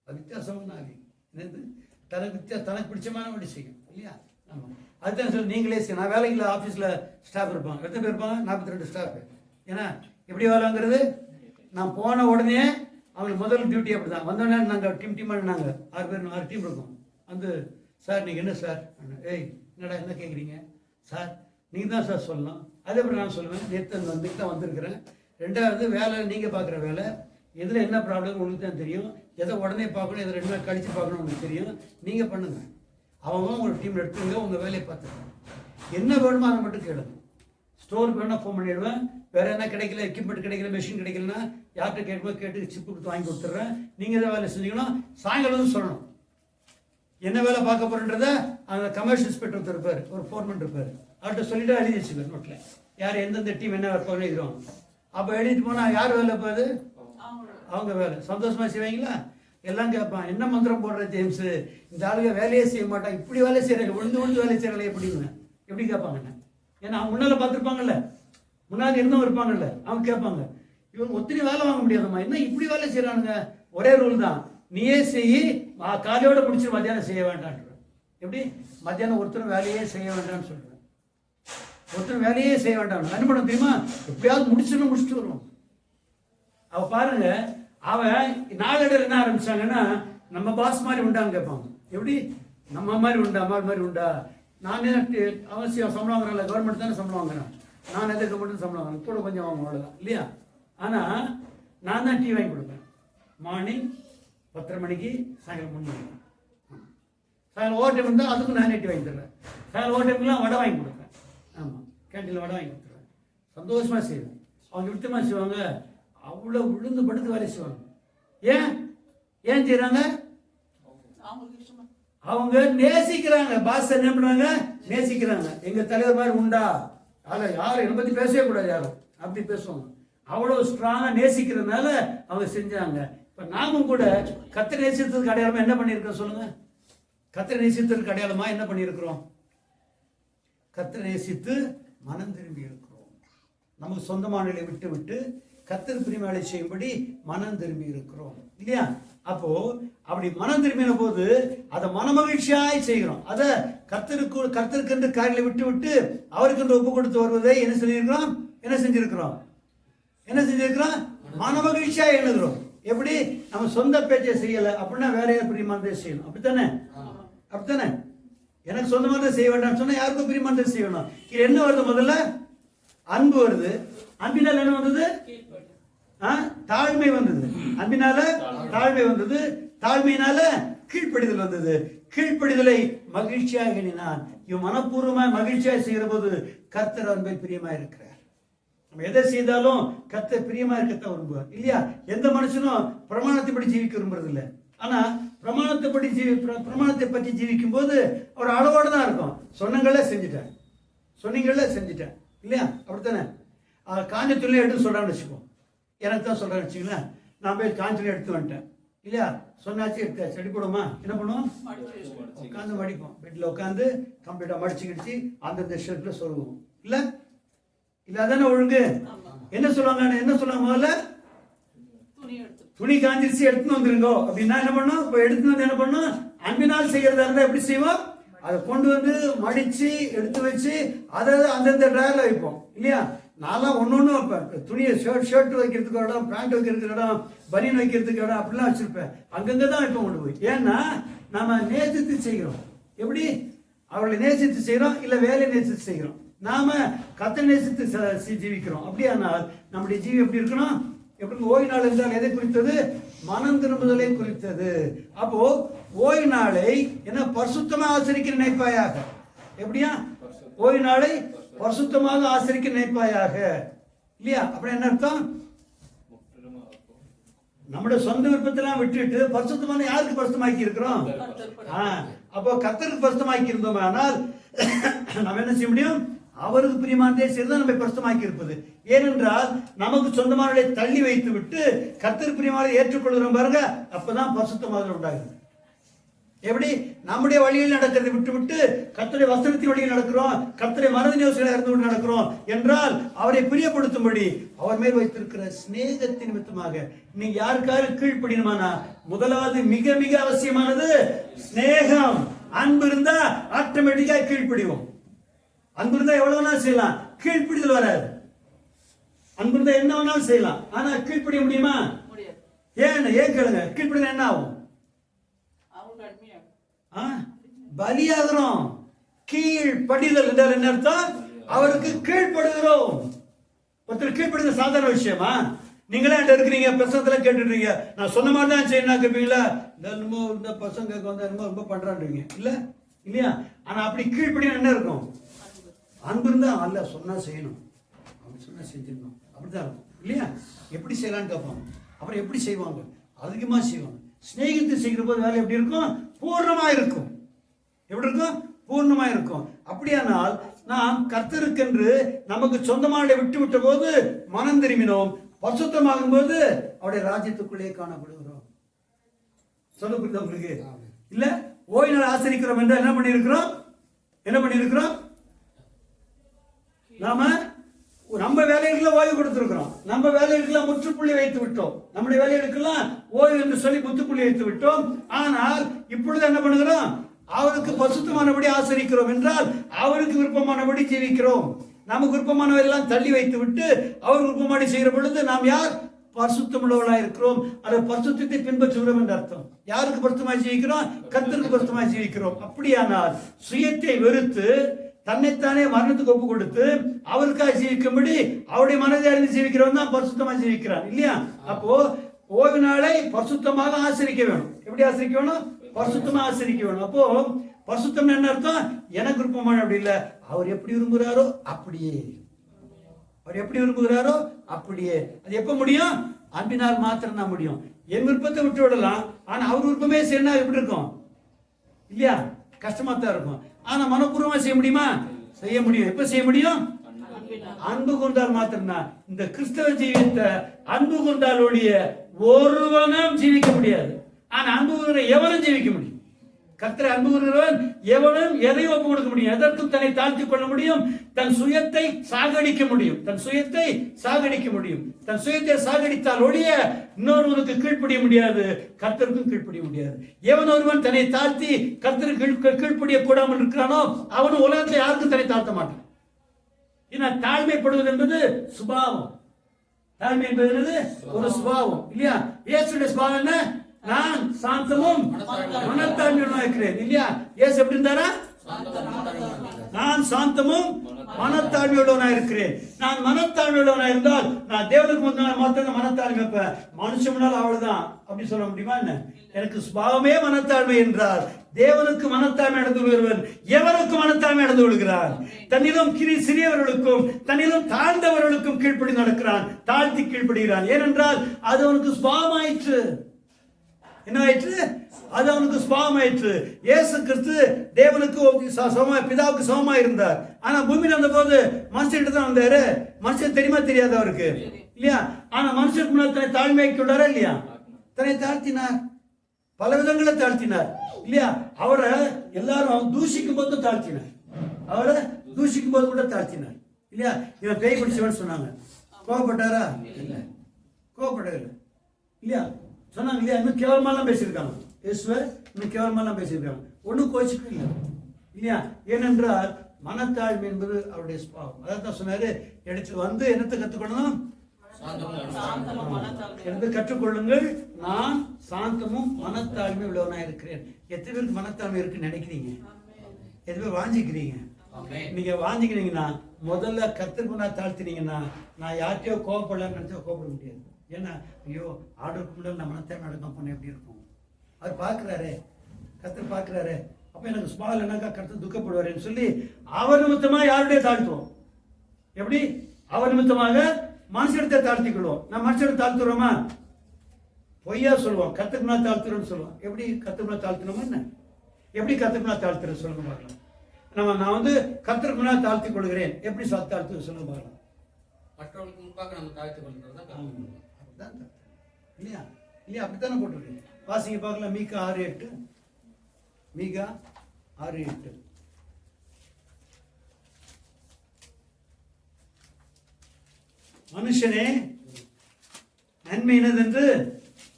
அது வித்தியாசமான ஆவி. தனக்கு பிடிச்சமான வழி செய்யும் இல்லையா? ஆமாம், அதுதான் சொல்லி நீங்களே செய்யும். நான் வேலையில் ஆஃபீஸில் ஸ்டாஃப் இருப்பாங்க, எத்தனை பேர் இருப்பாங்க? 42 ஸ்டாஃப். ஏன்னா எப்படி வேலைங்கிறது, நான் போன உடனே அவங்களுக்கு முதல் டியூட்டி அப்படி தான். வந்தோடனே நாங்கள் டீமாக நாங்கள் 6 டீம் இருக்கோம். வந்து சார் நீங்கள் என்ன சார், ஏய் என்னடா என்ன கேட்குறீங்க சார், நீங்கள் தான் சார் சொல்லணும். அதே மாதிரி நான் சொல்லுவேன், நேற்று தான் வந்திருக்கிறேன். ரெண்டாவது வேலை நீங்கள் பார்க்குற வேலை, எதில் என்ன ப்ராப்ளம் உங்களுக்கு தான் தெரியும். எதை உடனே பார்க்கணும், எதை 2 நாள் கழித்து பார்க்கணும் உங்களுக்கு தெரியும். நீங்கள் பண்ணுங்கள், அவங்க உங்கள் டீமில் எடுத்துங்க, உங்கள் வேலையை பார்த்துக்கணும். என்ன வேணுமோ அதை மட்டும் கேளுங்க. ஸ்டோருக்கு வேணால் ஃபோன் பண்ணிவிடுவேன். வேறு என்ன கிடைக்கல, எக்யூப்மெண்ட் கிடைக்கல, மெஷின் கிடைக்கலன்னா யார்கிட்ட கேட்கும்போது கேட்டு சிப்பு கொடுத்து வாங்கி கொடுத்துட்றேன். நீங்கள் எதாவது வேலை செஞ்சீங்கன்னா சாயங்காலம் வந்து சொல்லணும் என்ன வேலை பார்க்க போகிறன்றத. அந்த கமர்ஷியல் இன்ஸ்பெக்டர் இருப்பார், ஒரு ஃபோர்மேன் இருப்பார், அவர்கிட்ட சொல்லிவிட்டு எழுதி வச்சுப்பார் நோட்டில், யார் எந்தெந்த டீம் என்ன ஒர்க் பண்ணி எழுதுவாங்க. அப்போ எழுதிட்டு போனால் யார் வேலை போகுது, அவங்க வேலை. சந்தோஷமாக செய்வாங்களா? எல்லாம் கேட்பான், என்ன மந்திரம் போடுற ஜேம்ஸு, இந்த ஆளுங்க வேலையே செய்ய மாட்டாங்க, இப்படி வேலை செய்கிறாங்க, விழுந்து வேலை செய்கிறாங்க எப்படின்னு எப்படி கேட்பாங்கண்ணே. ஏன்னா அவங்க முன்னால் பார்த்துருப்பாங்கல்ல, முன்னாடி இருந்தவங்க இருப்பாங்கல்ல, அவங்க கேட்பாங்க, இவங்க ஒத்திரி வேலை வாங்க முடியாதும்மா, என்ன இப்படி வேலை செய்கிறானுங்க. ஒரே ரூல் தான், நீயே செய்யி, காலையோட முடிச்சு மத்தியானம் செய்ய வேண்டான்ற. எப்படி மத்தியானம் ஒருத்தரும் வேலையே செய்ய வேண்டாம்னு சொல்கிறேன். ஒருத்தர் வேலையே செய்ய வேண்டாம், என்ன பண்ண தெரியுமா, எப்படியாவது முடிச்சுட்டு வருவோம். அவ பாருங்க, அவன் நாளடைவில் என்ன ஆரம்பிச்சாங்கன்னா, நம்ம பாஸ் மாதிரி உண்டான்னு கேட்பாங்க. எப்படி நம்ம மாதிரி உண்டா, மாதிரி உண்டா, நான் அவசியம் சம்பளம் வாங்குறேன்ல, கவர்மெண்ட் தானே சம்பளம் வாங்குறேன், நான் எதை கவர்மெண்ட் சம்பளம் வாங்குறேன், கூட கொஞ்சம் வாங்க அவ்வளோதான் இல்லையா. ஆனால் நான் தான் டீ வாங்கி கொடுப்பேன். மார்னிங் 10:30 மணிக்கு, சாயங்காலம் 3 மணிக்கு. சாயங்காலம் ஓவர் டைம் இருந்தால் அதுக்கும் நானே டீ வாங்கி தர்றேன். சாயங்காலம் ஓவர் டைம்லாம் வடை வாங்கி கொடுப்பேன். ஆமாம், கேண்டீனில் வடை வாங்கி கொடுத்துருவேன். சந்தோஷமாக செய்வேன். அவங்க விட்டமாக செய்வாங்க, அவ்வளோ விழுந்து படுத்து வேலை செய்வாங்க. ஏன் செய்கிறாங்க? அவங்க நேசிக்கிறாங்க. பாஸ் என்ன பண்ணுவாங்க, நேசிக்கிறாங்க. எங்க தலைவர் மாதிரி உண்டா, அதில் யாரும் என்னை பற்றி பேசவே கூடாது, யாரும் அப்படி பேசுவாங்க. அவ்வளோ ஸ்ட்ராங்காக நேசிக்கிறதுனால அவங்க செஞ்சாங்க. இப்போ நாமும் கூட கர்த்தரை நேசித்ததுக்கு அடையாளமா என்ன பண்ணியிருக்கோம் சொல்லுங்க? கர்த்தரை நேசித்ததுக்கு அடையாளமா என்ன பண்ணியிருக்கிறோம்? கர்த்தரை நேசித்து மனம் திரும்பி இருக்கிறோம். நமக்கு சொந்தமானதை விட்டு விட்டு கர்த்தர் பிரியமாலை செய்யும்படி மனம் திரும்பி இருக்கிறோம் இல்லையா? அப்போ அப்படி மனம் திரும்பின போது அதை மனமகிழ்ச்சியாய் செய்கிறோம். அதை கர்த்தருக்கு காரியங்களை விட்டு விட்டு அவருக்கு ஒப்பு கொடுத்து வருவதை என்ன செஞ்சிருக்கிறோம்? என்ன செஞ்சிருக்கிறோம்? மனமகிழ்ச்சியா எழுதுறோம். எப்படி? நம்ம சொந்த பேச்சை செய்யல அப்படின்னா வேற யார் பிரியமானதை செய்யணும், அப்படித்தானே? எனக்கு சொந்தமானதை செய்ய வேண்டாம்னு சொன்னா யாருக்கும் பிரியமானதை செய்யணும். இது என்ன வருது? முதல்ல அன்பு வருது. அன்பினால் என்ன வந்தது? தாழ்மை வந்தது. அன்பினால தாழ்மை வந்தது. தாழ்மையினால கீழ்ப்படிதல் வந்தது. கீழ்ப்படிதலை மகிழ்ச்சியாக எண்ணினான். இவன் மனப்பூர்வமாக மகிழ்ச்சியாக செய்கிற போது கர்த்தர் அன்பை பிரியமா இருக்கிறார். நம்ம எதை செய்தாலும் கர்த்தர் பிரியமா இருக்கத்தான் விரும்புவார் இல்லையா? எந்த மனுஷனும் பிரமாணத்தை படி ஜீவிக்க விரும்புறது இல்லை. ஆனா பிரமாணத்தை பற்றி ஜீவிக்கும் போது அவர் அளவோடு தான் இருக்கும். சொன்னீங்களே செஞ்சுட்டேன் இல்லையா? அப்படித்தானே? காஞ்ச துணியை எடுத்து சொல்றான்னு வச்சுக்கோ, எனக்கு தான் சொல்றான்னு வச்சுங்களேன். நான் போய் காஞ்ச துணியை எடுத்து வந்துட்டேன் இல்லையா? சொன்னாச்சு, எடுத்தாச்சு. செடி போடுமா? என்ன பண்ணுவோம்? உட்காந்து மடிப்போம். பெட்டில் உட்காந்து கம்ப்ளீட்டாக மடிச்சு அந்தந்த ஷெல்ஃபில் சொல்லுவோம். இல்லை அதானே ஒழுங்கு. என்ன சொல்லுவாங்க முதல்ல? துணி காஞ்சிருச்சு, எடுத்துன்னு வந்துருங்கோ அப்படின்னா என்ன பண்ணும்? இப்போ எடுத்துன்னு வந்து என்ன பண்ணும்? அன்பினால் செய்யறதா இருந்தால் எப்படி செய்வோம்? அதை கொண்டு வந்து மடிச்சு எடுத்து வச்சு அதை அந்தந்த ட்ராயர்ல வைப்போம் இல்லையா? நான்லாம் ஒன்று வைப்பேன். துணியை ஷர்ட் வைக்கிறதுக்கு இடம், பேண்ட் வைக்கிறதுக்கு இடம், பனியன் வைக்கிறதுக்கு இடம் அப்படிலாம் வச்சிருப்பேன். அங்கங்கே தான் வைப்போம் கொண்டு போய். ஏன்னா நம்ம நேசித்து செய்கிறோம். எப்படி? அவர்களை நேசித்து செய்கிறோம், இல்லை வேலையை நேசித்து செய்கிறோம். நாம கர்த்தரை நேசித்து ஜீவிக்கிறோம். அப்படியானால் நம்முடைய ஜீவி எப்படி இருக்கணும்? எப்படி? ஓய்வு நாள் என்றால் எதை குறித்தது? மனம் திரும்புதலை குறித்தது. அப்போ ஓய்வு நாளை என்ன பரிசுத்தமாக ஆசரிக்க நினைப்பாயாக. எப்படியா? ஓய்வு நாளை பரிசுத்தமாக ஆசரிக்க நினைப்பாயாக இல்லையா? அப்படி என்ன அர்த்தம்? நம்முடைய சொந்த விருப்பத்தெல்லாம் விட்டுட்டு பரிசுத்தமான யாருக்கு பரிசுத்தமாக்கி இருக்கிறோம்? அப்போ கர்த்தருக்கு பரிசுத்தமாக்கி இருந்தோம். ஆனால் நம்ம என்ன செய்ய முடியும்? அவருக்கு பிரியமானதே செய்து நம்மை பரிசுத்தமாக்கி இருப்பது. ஏனென்றால் நமக்கு சொந்தமானதை தள்ளி வைத்து விட்டு கர்த்தர் பிரியமானதை ஏற்றுக்கொள்கிறோம் பாருங்க, அப்பதான் பரிசுத்தமாக உண்டாகுது. எப்படி நம்முடைய வழியில் நடக்கிறதை விட்டுவிட்டு கர்த்தருடைய வசனத்தின் வழியில் நடக்கிறோம், கர்த்தருடைய மனதின் யோசனையில் இருந்து கொண்டு நடக்கிறோம் என்றால் அவரை பிரியப்படுத்தும்படி அவர் மேல் வைத்திருக்கிற சிநேகத்தின் நிமித்தமாக நீங்க யாருக்காவது கீழ்ப்படியணுமானா முதலாவது மிக மிக அவசியமானது சிநேகம். அன்பு இருந்தா ஆட்டோமேட்டிக்கா கீழ்ப்படிவோம். அன்பு இருந்தா எவ்வளவு வேணாலும் செய்யலாம், கீழ்ப்படிதல் வராது. அன்பு இருந்தா என்ன வேணாலும் செய்யலாம், ஆனா கீழ்ப்படிய முடியுமா? ஏன் கேளுங்க, கீழ்ப்படிதல் என்ன ஆகும்? பலியாகிறோம். கீழ்ப்படிதல் என்றால் என்ன அர்த்தம்? அவருக்கு கீழ்ப்படுகிறோம். ஒருத்தர் கீழ்ப்படுதல் சாதாரண விஷயமா? நீங்களே என்கிட்ட இருக்கிறீங்க, பிரசங்கத்துல கேட்டுறீங்க, நான் சொன்ன மாதிரி தான் செய்யணும் கேட்பீங்களா? இந்த பசங்க வந்து ரொம்ப பண்றான்றீங்க இல்ல இல்லையா? ஆனா அப்படி கீழ்ப்படியா என்ன இருக்கும்? அன்பு இருந்தா அல்ல சொன்னா செய்யணும், அப்படி சொன்னா செஞ்சிடணும், அப்படிதான் இருக்கும் இல்லையா? எப்படி செய்யலான்னு கேட்பாங்க, அப்புறம் எப்படி செய்வாங்க? அதிகமா செய்வாங்க. சிநேகித்து செய்கிற போது வேலை எப்படி இருக்கும்? பூர்ணமா இருக்கும். எப்படி இருக்கும்? பூர்ணமா இருக்கும். அப்படியானால் நாம் கர்த்தருக்கென்று நமக்கு சொந்தமான விட்டு விட்ட போது மனம் திரும்பினோம், பரிசுத்தமாகும் போது அவருடைய ராஜ்யத்துக்குள்ளே காணப்படுகிறோம். சொல்ல புரியுதா உங்களுக்கு? இல்ல ஓய்வு நாள் ஆசரிக்கிறோம் என்றால் என்ன பண்ணியிருக்கிறோம்? என்ன பண்ணியிருக்கிறோம்? நாம நம்ம வேலைகளுக்கெல்லாம் ஓய்வு கொடுத்திருக்கிறோம், நம்ம வேலைகளுக்கெல்லாம் முற்றுப்புள்ளி வைத்து விட்டோம், நம்முடைய வேலைகளுக்கெல்லாம் ஓய்வு என்று சொல்லி முற்றுப்புள்ளி வைத்து விட்டோம். ஆனால் இப்பொழுது என்ன பண்ணுகிறோம்? அவருக்கு பரிசுத்தமானபடி ஆசரிக்கிறோம் என்றால் அவருக்கு விருப்பமானபடி ஜீவிக்கிறோம். நமக்கு விருப்பமானவெல்லாம் தள்ளி வைத்து விட்டு அவர் விருப்பமானபடி செய்கிற பொழுது நாம் யார்? பரிசுத்தமுள்ளவர்களாக இருக்கிறோம். அதை பரிசுத்தத்தை பின்பற்றுகிறோம் என்று அர்த்தம். யாருக்கு பரிசுத்தமாய் ஜீவிக்கிறோம்? கர்த்தருக்கு பரிசுத்தமாய் ஜீவிக்கிறோம். அப்படியானால் சுயத்தை வெறுத்து தன்னைத்தானே மரணத்துக்கு ஒப்பு கொடுத்து அவருக்காக ஜீவிக்கும்படி அவருடைய மனதை அறிந்து ஜீவிக்கிறவன் தான் பரிசுத்தமா ஜீவிக்கிறான் இல்லையா? அப்போ ஓய்வு நாளை பரிசுத்தமாக ஆசரிக்க வேணும். எப்படி ஆசரிக்க வேணும்? பரிசுத்தமா ஆசரிக்க வேணும். அப்போ பரிசுத்தம் என்ன அர்த்தம்? எனக்கு விருப்பமான அப்படி இல்ல, அவர் எப்படி விரும்புகிறாரோ அப்படியே, அவர் எப்படி விரும்புகிறாரோ அப்படியே. அது எப்ப முடியும்? அன்பினால் மாத்திரம் தான் முடியும். என் விருப்பத்தை விட்டு விடலாம், ஆனா அவர் விருப்பமே செய்யணும் எப்படி இருக்கும் இல்லையா? கஷ்டமா தான் இருக்கும். ஆனா மனப்பூர்வமா செய்ய முடியுமா? செய்ய முடியும். எப்ப செய்ய முடியும்? அன்பு கொண்டால் மாத்திரம்தான். இந்த கிறிஸ்தவ ஜீவியத்தை அன்பு கொண்டால் ஒழிய ஒருவனும் ஜீவிக்க முடியாது. ஆனா அன்பு கூறுகிற எவனும் ஜீவிக்க முடியும். கர்த்தரை அன்பு கூறுகிறவன் எவனும் எதையும் ஒப்பு கொடுக்க முடியும், எதற்கும் தன்னை தாழ்த்திக் கொள்ள முடியும், தன் சுயத்தை சாகடிக்க முடியும், தன் சுயத்தை சாகடிக்க முடியும். தன் சுயத்தை சாகடித்தால் ஒழிய இன்னொருவனுக்கு கீழ்ப்படிய முடியாது, கர்த்தருக்கும் கீழ்ப்படிய முடியாது. எவன் ஒருவன் தன்னை தாழ்த்தி கர்த்தருக்கு கீழ்ப்படிய கூடாமல் இருக்கிறானோ அவனும் உலகத்தில் யாருக்கும் தன்னை தாழ்த்த மாட்டான். ஏன்னா தாழ்மைப்படுவது என்பது சுபாவம். தாழ்மை என்பது ஒரு சுபாவம் இல்லையா? இயேசுடைய சுபாவம் என்ன? நான் சாந்தமும் மனத்தாழ்மையுள்ளவனாக இருக்கிறேன் இல்லையா? இயேசு எப்படி இருந்தாரா? நான் சாந்தமும் மனத்தாழ்மையுள்ளவனாக இருக்கிறேன். நான் மனத்தாழ்மையுள்ளவனாக இருந்தால் நான் தேவனுக்கு முன்னாள் மாத்திரம் மனத்தாழ்மை வைப்பேன், மனுஷன் முன்னால் அவ்வளவுதான் அப்படி சொல்ல முடியுமா என்ன? எனக்கு சுபாவமே மனத்தாழ்மை என்றால் தேவனுக்கு மனத்தாழ்மை நடந்து கொள்கிறவன் எவருக்கு மனத்தாழ்மை நடந்து கொள்கிறான்? தன்னிலும் சிறியவர்களுக்கும் தன்னிலும் தாழ்ந்தவர்களுக்கும் கீழ்ப்படி நடக்கிறான், தாழ்த்தி கீழ்ப்படுகிறான். ஏனென்றால் அது அவனுக்கு சுபாவமாயிற்று. என்ன ஆயிற்று? அது அவனுக்கு சுபாவமாயிற்று. இயேசு கிறிஸ்து தேவனுக்கு பிதாவுக்கு சமமா இருந்தார். ஆனா பூமியில் வந்த போது மனுஷன்கிட்ட தான் வந்தாரு. மனுஷன் தெரியுமா தெரியாது அவருக்கு இல்லையா? ஆனா மனுஷனுக்கு முன்னாடி தன்னை தாழ்மையாக்கி கொண்டாரா இல்லையா? தன்னை தாழ்த்தினார், பல விதங்களை தாழ்த்தினார் இல்லையா? அவரை எல்லாரும் தூஷிக்கும் போது தாழ்த்தினார், அவரை தூஷிக்கும் போது கூட தாழ்த்தினார் இல்லையா? இவன் பேய் பிடிச்சவன் சொன்னாங்க. கோவப்பட்டாரா? இல்ல, கோவப்படவில்லை இல்லையா? சொன்னாங்க இல்லையா? இன்னும் கேவலமாலாம் பேசியிருக்காங்க. இயேசுவை இன்னும் கேவலமாலாம் பேசியிருக்காங்க. ஒன்றும் கோச்சிக்கும் இல்லை இல்லையா? ஏனென்றால் மனத்தாழ்மை என்பது அவருடைய சுபாவம். அதான் சொன்னாரு, எடுத்து வந்து என்னத்தை கற்றுக்கொள்ளணும்? என்று கற்றுக்கொள்ளுங்கள், நான் சாந்தமும் மனத்தாழ்மை உள்ளவனா இருக்கிறேன். எத்தனை பேருக்கு மனத்தாழ்மை இருக்குன்னு நினைக்கிறீங்க? எத்தனை பேர் வாஞ்சிக்கிறீங்க? நீங்க வாஞ்சிக்கிறீங்கன்னா முதல்ல கர்த்தருக்கு நான் தாழ்த்தினீங்கன்னா நான் யார்கிட்டயோ கோவப்படலான்னு நினைச்சா கோவப்பட முடியாது. ஏன்னா ஐயோ ஆர்டருக்கு முன்னாடி நான் மனத்தாழ்மை நடக்க போனேன் எப்படி இருக்கும்? அவர் பார்க்குறாரு, கர்த்தர் பார்க்குறாரு. அப்போ எனக்கு சுபாவம் இல்லைனாக்கா கர்த்தர் துக்கப்படுவாருன்னு சொல்லி அவர் நிமித்தமாக யாருடைய தாழ்த்துவோம்? எப்படி? அவர் நிமித்தமாக மனுஷத்தை தாழ்த்திக்கிடுவோம். நான் மனுஷனை தாழ்த்துறோமா? பொய்யா சொல்லுவோம். கத்துக்குனா தாழ்த்துறோம்னு சொல்லுவோம். எப்படி கத்துக்குனா தாழ்த்தணுமா என்ன? எப்படி கத்துக்குனா தாழ்த்துறேன் சொல்லுங்க பார்க்கலாம். நான் வந்து கத்துக்குனா தாழ்த்தி கொள்கிறேன், எப்படி தாழ்த்து சொல்லுங்க பார்க்கலாம். மற்றவர்களுக்கு முன்பாக நம்ம தாழ்த்தி கொள்கிறது அப்படிதான் இல்லையா? இல்லையா? அப்படித்தானே போட்டிருக்கு. வாசிங்க பார்க்கலாம். மீகா 6:8. மீகா 6:8. மனுஷனே நன்மை என்னதென்று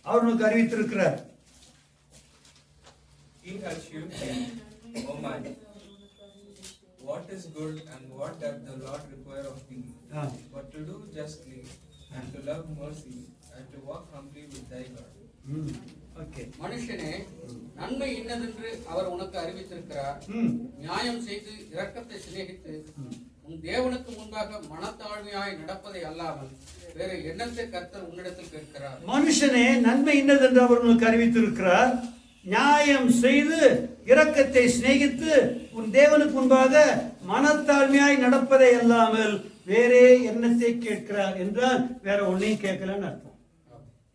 அவர் உனக்கு அறிவித்திருக்கிறார். He has shewed thee, O man, what is good and what doth the Lord require of thee, ah. but to do justly and to love mercy and to walk humbly with thy God. Okay. மனுஷனே நன்மை இன்னதென்று அவர் உனக்கு அறிவித்திருக்கிறார். நியாயம் செய்து இரக்கத்தை சிநேகித்து உன் தேவனுக்கு முன்பாக மனத்தாழ்மையாய் நடப்பதை அல்லாமல் வேறு எண்ணத்தை கர்த்தர் உன்னிடத்தில் கேட்கிறார். மனுஷனே நன்மை இன்னதென்று அவர் உனக்கு அறிவித்திருக்கிறார். நியாயம் செய்து இரக்கத்தை சிநேகித்து உன் தேவனுக்கு முன்பாக மனத்தாழ்மையாய் நடப்பதை அல்லாமல் வேறே எண்ணத்தை கேட்கிறார் என்றால் வேற ஒன்னையும் கேட்கலன்னு அர்த்தம்.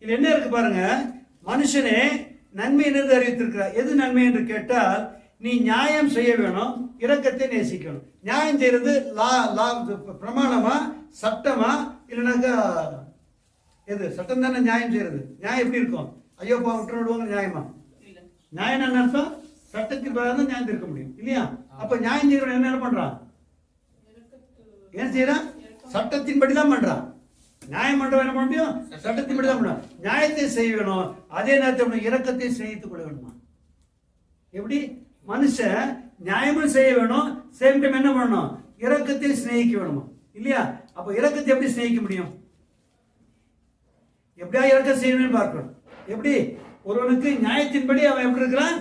இது என்ன இருக்கு பாருங்க. மனுஷனே நன்மை என்னது அறிவித்திருக்கிறார். எது நன்மை என்று கேட்டால் நீ நியாயம் செய்ய வேணும், இரக்கத்தை நேசிக்கணும். நியாயம் செய்யறது பிரமாணமா சட்டமா இல்லைனாக்கா எது சட்டம் தானே நியாயம் செய்யறது. நியாயம் எப்படி இருக்கும்? ஐயோ பா விட்டு விடுவாங்க நியாயமா? நியாயம் என்ன அர்த்தம்? சட்டத்தின் பிரகாரம் தான் நியாயம் இருக்க முடியும் இல்லையா? அப்ப நியாயம் செய்யறவன் என்ன பண்றான்? ஏன் செய்யறான்? சட்டத்தின்படி தான் பண்றான். நியாயம் பண்றவன் என்ன பண்ண முடியும்? சட்டத்தின்படி தான் பண்றான். நியாயத்தை செய்ய வேணும், அதே நேரத்தில் இரக்கத்தை செய்து கொள்ள வேணுமா? எப்படி? மனுஷன் நியாயமும் செய்ய வேணும், சேம் டைம் என்ன பண்ணணும்? இரக்கத்தை சிநேகிக்க வேணுமா இல்லையா? அப்ப இரக்கத்தை எப்படி சிநேகிக்க முடியும்? எப்படியா இரக்கம் செய்யணும்னு பார்க்கணும். எப்படி? ஒருவனுக்கு நியாயத்தின்படி அவன் எப்படி இருக்கிறான்?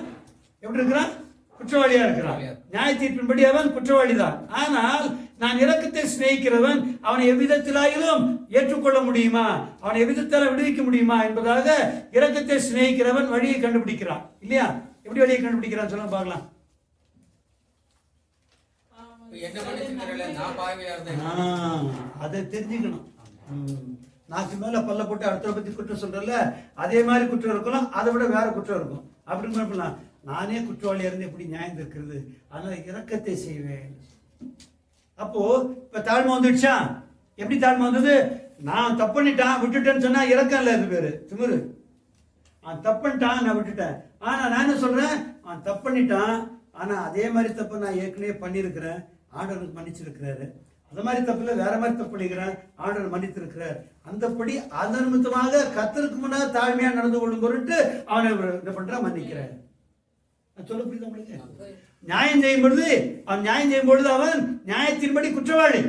எப்படி இருக்கிறான்? குற்றவாளியா இருக்கிறான். நியாய தீர்ப்பின்படி அவன் குற்றவாளி தான். ஆனால் நான் இரக்கத்தை சிநேகிக்கிறவன் அவனை எவ்விதத்திலாயிலும் ஏற்றுக்கொள்ள முடியுமா, அவனை எவ்விதத்தால விடுவிக்க முடியுமா என்பதாக இரக்கத்தை சிநேகிக்கிறவன் வழியை கண்டுபிடிக்கிறான் இல்லையா? எப்படி வழியை கண்டுபிடிக்கிறான் சொல்ல பார்க்கலாம். என்ன மனுஷன் நான் பாவியா இருந்தேன், அதை தெரிஞ்சுக்கணும். நாக்கு மேல பல்ல போட்டு அடுத்த பத்தி குற்றம் சொல்றல அதே மாதிரி குற்றம் இருக்கலாம், அதை விட வேற குற்றம் இருக்கும். அப்படி பண்ணலாம். நானே குற்றவாளியா இருந்து எப்படி நியாயம் இருக்கிறது, அதனால இரக்கத்தை செய்வேன். அப்போ இப்ப தாழ்மை வந்துடுச்சா? எப்படி தாழ்மை வந்தது? நான் தப்பு பண்ணிட்டான் விட்டுட்டேன்னு சொன்னா இரக்கம் இல்ல, அது பேரு திமிரு. அவன் தப்பு பண்ணிட்டான் நான் விட்டுட்டேன். ஆனா நான் என்ன சொல்றேன்? அவன் தப்பு பண்ணிட்டான், ஆனா அதே மாதிரி தப்பு நான் ஏற்கனவே பண்ணியிருக்கிறேன், ஆண்டவருக்கு மன்னிச்சிருக்கிறாரு. அந்த மாதிரி தப்புல வேற மாதிரி தப்பு பண்ணிக்கிறேன், ஆண்டவர் மன்னித்திருக்கிறார். அந்தபடி அதன் நிமித்தமாக கர்த்தருக்கு முன்னாக தாழ்மையா நடந்து கொள்ளும் பொருட்டு அவனை என்ன பண்றான்? மன்னிக்கிறார். சொல்ல புரியுது உங்களுக்கு? நியாயம் செய்யும் பொழுது அவன் நியாயத்தின்படி குற்றவாளி.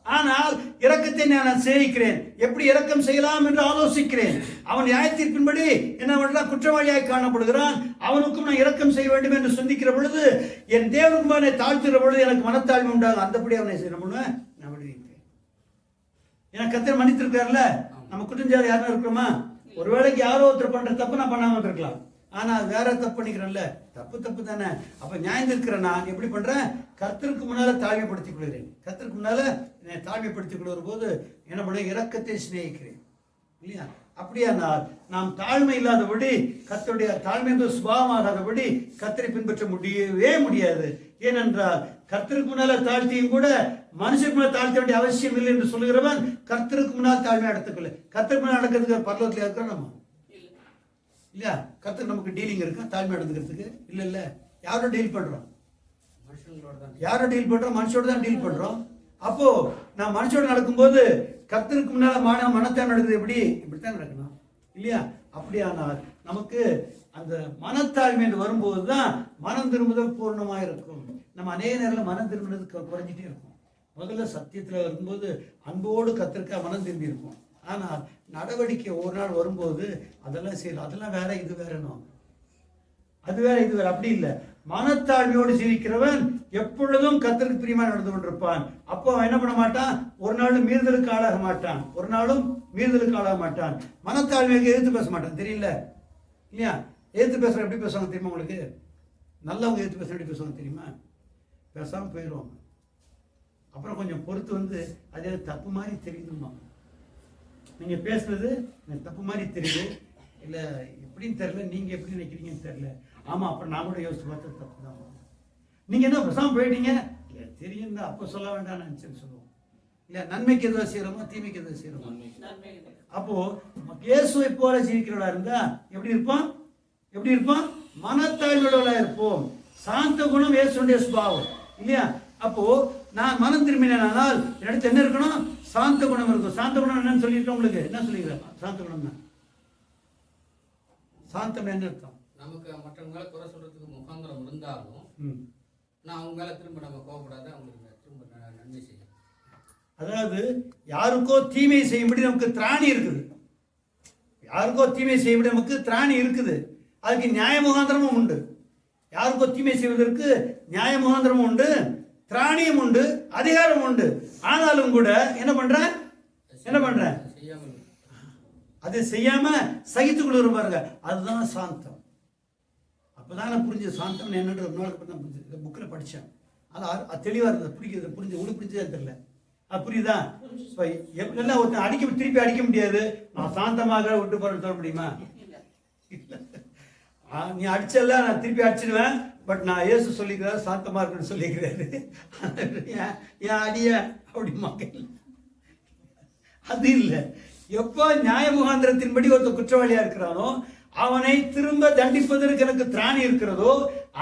ஆனால் இரக்கத்தை நான் சேவிக்கிறேன், எப்படி இரக்கம் செய்யலாம் என்று ஆலோசிக்கிறேன். அவன் நியாயத்திற்பின்படி என்ன பண்றான்? குற்றவாளியாய் காணப்படுகிறான். அவனுக்கும் நான் இரக்கம் செய்ய வேண்டும் என்று சிந்திக்கிற பொழுது என் தேவனுக்கும் அவனை தாழ்த்துகிற பொழுது எனக்கு மனத்தாழ்மை உண்டாகும். அந்தபடி அவனை செய்ய பண்ணுவேன், நான் விடுவிப்பேன். எனக்கு கர்த்தர் மன்னித்திருக்காருல்ல. நம்ம குற்றம் செய்ய யாரும் இருக்கிறோமா? ஒருவேளைக்கு யாரோ ஒருத்தர் பண்ற தப்பு நான் பண்ணாம இருக்கலாம், ஆனா வேற தப்பு பண்ணிக்கிறேன்ல, தப்பு தானே. அப்ப நியாயம் இருக்கிற நான் எப்படி பண்றேன்? கர்த்தருக்கு முன்னால தாழ்மைப்படுத்திக் கொள்கிறேன். கர்த்தருக்கு முன்னால என்னை தாழ்மைப்படுத்திக் கொள்கிற போது என்ன பண்ண? இரக்கத்தை சிநேகிக்கிறேன் இல்லையா? அப்படியானால் நாம் தாழ்மை இல்லாதபடி, கர்த்தருடைய தாழ்மை என்ற சுபாவமாகாதபடி கர்த்தரை பின்பற்ற முடியவே முடியாது. ஏனென்றால் கர்த்தருக்கு முன்னால தாழ்த்தியும் கூட மனுஷருக்கு முன்னால் தாழ்த்த வேண்டிய அவசியம் இல்லை என்று சொல்லுகிறவன் கர்த்தருக்கு முன்னால் தாழ்மை எடுத்துக்கொள்ள. கர்த்தருக்கு முன்னால் நடக்கிறதுக்கு பரலோகத்தில் இருக்கிறோம் நம்ம இல்லையா? கர்த்தர் நமக்கு டீலிங் இருக்கா தாழ்மை நடந்துக்கிறதுக்கு? இல்ல. யாரோட டீல் பண்றோம்? யாரோட டீல் பண்றோம்? மனுஷோட தான் டீல் பண்றோம். அப்போ நான் மனுஷோட நடக்கும்போது கர்த்தருக்கு முன்னால மனத்தாழ்மை நடக்குது. இப்படித்தான் நடக்கணும் இல்லையா? அப்படியானால் நமக்கு அந்த மனத்தாழ்மை என்று வரும்போது தான் மனம் திரும்புதல் பூர்ணமா இருக்கும். நம்ம அநேக நேரம் மனம் திரும்பினது குறைஞ்சிட்டே இருக்கும். முதல்ல சத்தியத்துல வரும்போது அன்போடு கர்த்தருக்கா மனம் திரும்பி இருக்கும். ஆனால் நடவடிக்கை ஒரு நாள் வரும்போது அதெல்லாம் செய்யலாம், அதெல்லாம் வேற இது வேறணும், அது வேற இது வேற. அப்படி இல்லை. மனத்தாழ்மையோடு ஜீவிக்கிறவன் எப்பொழுதும் கர்த்தருக்கு பிரியமா நடந்து கொண்டிருப்பான். அப்போ அவன் என்ன பண்ண மாட்டான்? ஒரு நாளும் மீறுதலுக்கு ஆளாக மாட்டான். மனத்தாழ்மையாக எதிர்த்து பேச மாட்டான். தெரியல இல்லையா? எதிர்த்து பேசுற எப்படி பேசுவாங்க தெரியுமா உங்களுக்கு? நல்லவங்க எதிர்த்து பேசுற எப்படி பேசுவாங்க தெரியுமா? பேசாம போயிடுவாங்க. அப்புறம் கொஞ்சம் பொறுத்து அது தப்பு மாதிரி தெரியுதுமா, நீங்க பேசுறது எனக்கு தப்பு மாதிரி தெரியுது, இல்ல எப்படின்னு தெரியல, நீங்க எப்படி நினைக்கிறீங்கன்னு தெரியல. ஆமா, அப்புறம் நான் கூட யோசிச்சு பார்த்தது தப்பு தான். நீங்க என்ன பேசாம போயிட்டீங்க? இல்ல தெரியும் தான், அப்ப சொல்ல வேண்டாம் நினைச்சேன்னு சொல்லுவோம் இல்ல. நன்மைக்கு எதுவும் செய்யறோமோ தீமைக்கு எதுவும் செய்யறோமோ? அப்போ இயேசுவை போல ஜீவிக்கிறவளா இருந்தா எப்படி இருப்பான்? மனத்தாழ்மையுள்ளவர்களா இருப்போம். சாந்த குணம் இயேசுடைய சுபாவம் இல்லையா? அப்போ நான் மனம் திரும்பினால் என்னிடத்து என்ன இருக்கணும்? சாந்த குணம் இருக்கும். சாந்த குணம் என்னன்னு சொல்லியிருக்கேன் உங்களுக்கு. என்ன சொல்லிக்கிறேன்? சாந்த குணம்னா சாந்தம் என்ன அர்த்தம்? நமக்கு மற்றவங்க மேல குறை சொல்றதுக்கு முகாந்திரம் இருந்தாலும் நான் அவங்க மேல திரும்ப நம்ம கோவப்படாத, அவங்களுக்கு திரும்ப நன்மை செய்யணும். அதாவது யாருக்கோ தீமை செய்யும்படி நமக்கு திராணி இருக்குது. யாருக்கோ தீமை செய்யும்படி நமக்கு திராணி இருக்குது. அதுக்கு நியாய முகாந்திரமும் உண்டு. யாருக்கோ தீமை செய்வதற்கு நியாய முகாந்திரமும் உண்டு, திராணியும் உண்டு, அதிகாரம் உண்டு. ஆனாலும் கூட என்ன பண்றேன்? அது செய்யாம சகித்துக் கொள்கிற பாருங்க, அதுதான் சாந்தம். அப்பதான் நான் புரிஞ்சது சாந்தம் என்னன்ற ஒரு நாளுக்கு தான் புரிஞ்சது. புக்கில் படித்தேன். ஆனால் தெளிவாக இருந்தது, புரிஞ்சது. உங்களுக்கு புரிஞ்சதே தெரியல. புரியுதா? எல்லாம் ஒருத்தன் திருப்பி அடிக்க முடியாது. நான் சாந்தமாக விட்டு போறேன்னு சொல்ல முடியுமா? நீ அடிச்சல நான் திருப்பி அடிச்சிடுவேன். பட் நான் இயேசு சொல்லிக்கிறார் சாந்தமா இருக்குன்னு சொல்லிக்கிறாரு. ஏன் அடிய அப்படிமா? அது இல்லை. எப்போ நியாய முகாந்திரத்தின்படி ஒருத்தர் குற்றவாளியா இருக்கிறானோ அவனை திரும்ப தண்டிப்பதற்கு எனக்கு திராணி இருக்கிறதோ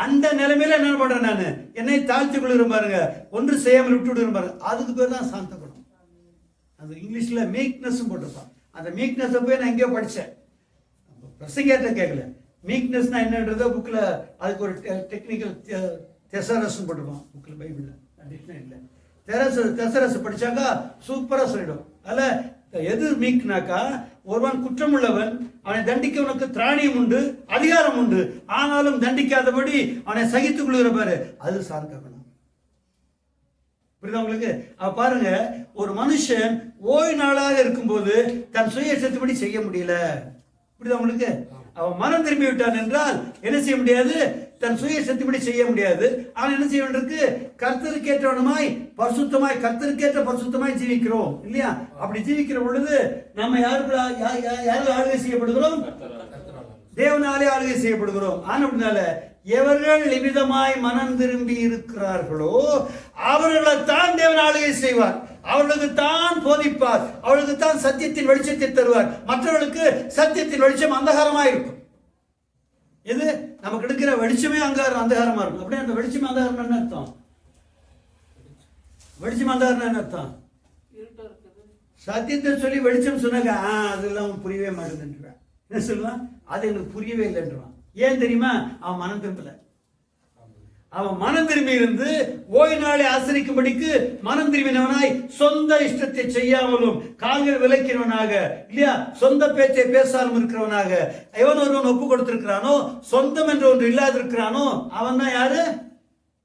அந்த நிலைமையில என்ன பண்றேன்? நான் என்னை தாழ்த்தி கொள்கிறேன் பாருங்க, ஒன்று செய்யாமல் விட்டு விடுறேன் பாருங்க. அதுக்கு பேர் தான் சாந்த குணம். அது இங்கிலீஷ்ல மீக்னஸ் போட்டிருப்பான். அந்த மீக்னஸ் போய் நான் எங்கேயோ படித்தேன், பிரசங்கேட்ட கேட்கல. மீக்னஸ்னா என்னன்றத புக்ல அதுக்கு ஒரு டெக்னிக்கல் தெசரஸ் போட்டிருப்பான் புக்ல, பைபிள்ல, டிக்ஷனரியில. தெசரஸ் படிச்சாக்கா சூப்பரா சொல்லிடும். அதில் எது மீக்னாக்கா, ஒருவன் குற்றம் உள்ளவன், அவனை தண்டிக்க உனக்கு திராணியம் உண்டு, அதிகாரம் உண்டு, ஆனாலும் தண்டிக்காதபடி அவனை சகித்துக் கொள்கிற பாரு, அது சாந்த குணம். புரியுதா உங்களுக்கு? பாருங்க, ஒரு மனுஷன் ஓய்வு நாளாக இருக்கும்போது தன் சுய இஷ்டத்துப்படி செய்ய முடியல. புரியுதா உங்களுக்கு? அவன் மனம் திரும்பி விட்டான் என்றால் என்ன செய்ய முடியாது? தன் சுய சக்திப்படி செய்ய முடியாது. அவன் என்ன செய்ய வேண்டியிருக்கு? கர்த்தருக்கேற்றவனுமாய் பரிசுத்தமாய், கர்த்தருக்கேற்ற பரிசுத்தமாய் ஜீவிக்கிறோம் இல்லையா? அப்படி ஜீவிக்கிற பொழுது நம்ம யாரால் ஆளுகை செய்யப்படுகிறோம்? தேவனாலே ஆளுகை செய்யப்படுகிறோம். ஆனதுனால எவர்கள் நிமிதமாய் மனம் திரும்பி இருக்கிறார்களோ அவர்களைத்தான் தேவன் ஆளுகை செய்வார். அவர்களுக்கு தான் போதிப்பார், அவர்களுக்கு தான் சத்தியத்தின் வெளிச்சத்தை தருவார். மற்றவர்களுக்கு சத்தியத்தின் வெளிச்சம் அந்தகாரமா இருக்கும். எது நமக்கு எடுக்கிற வெளிச்சமே அந்தகாரமா இருக்கும். அப்படியே அந்த வெளிச்சம் அந்தகாரம் என்ன அர்த்தம்? வெளிச்சம் அந்தகாரம் என்ன அர்த்தம்? சத்தியத்தை சொல்லி வெளிச்சம் சொன்னாங்க, அதெல்லாம் புரியவே மாட்டேங்குதுன்றான். என்ன சொல்லுவான்? அது எனக்கு புரியவே இல்லைன்றான். ஏன் தெரியுமா? அவன் மனம் திரும்பல. அவன் மனம் திரும்பி இருந்து ஓய்வு நாளை ஆசரிக்கும்படிக்கு மனம் திரும்பினவனாய் சொந்த இஷ்டத்தை செய்யாமலும் கால்கள் விலக்கினவனாக இல்லையா, சொந்த பேச்சை பேசாமல் இருக்கிறவனாக எவன் ஒருவன் ஒப்பு கொடுத்திருக்கிறானோ, சொந்தம் என்று ஒன்று இல்லாதிருக்கிறானோ அவன் தான் யாரு?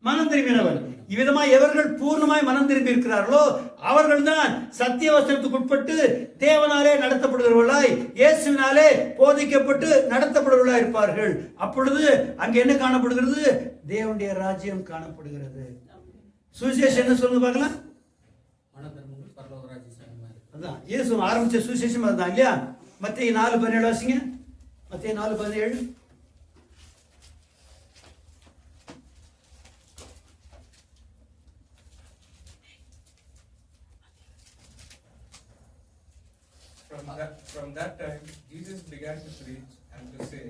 மனம் திரும்பினவன். இவ்விதமாய் எவர்கள் பூர்ணமாய் மனம் திரும்பி இருக்கிறார்களோ அவர்கள் தான் சத்திய வசனத்துக்கு உட்பட்டு தேவனாலே நடத்தப்படுகிறவர்களாய், இயேசுவினாலே போதிக்கப்பட்டு நடத்தப்படுகிறவர்களாய் இருப்பார்கள். அப்பொழுது அங்கே என்ன காணப்படுகிறது? தேவனுடைய ராஜ்யம் காணப்படுகிறது. சுவிசேஷம் என்ன சொல்லுங்க பார்க்கலாம். அதான் இயேசு ஆரம்பிச்ச சுவிசேஷம் அதுதான் இல்லையா? மத்தேயு 4:17 வாசிங்க. மத்தேயு 4:17. From that time, Jesus began to preach and to say,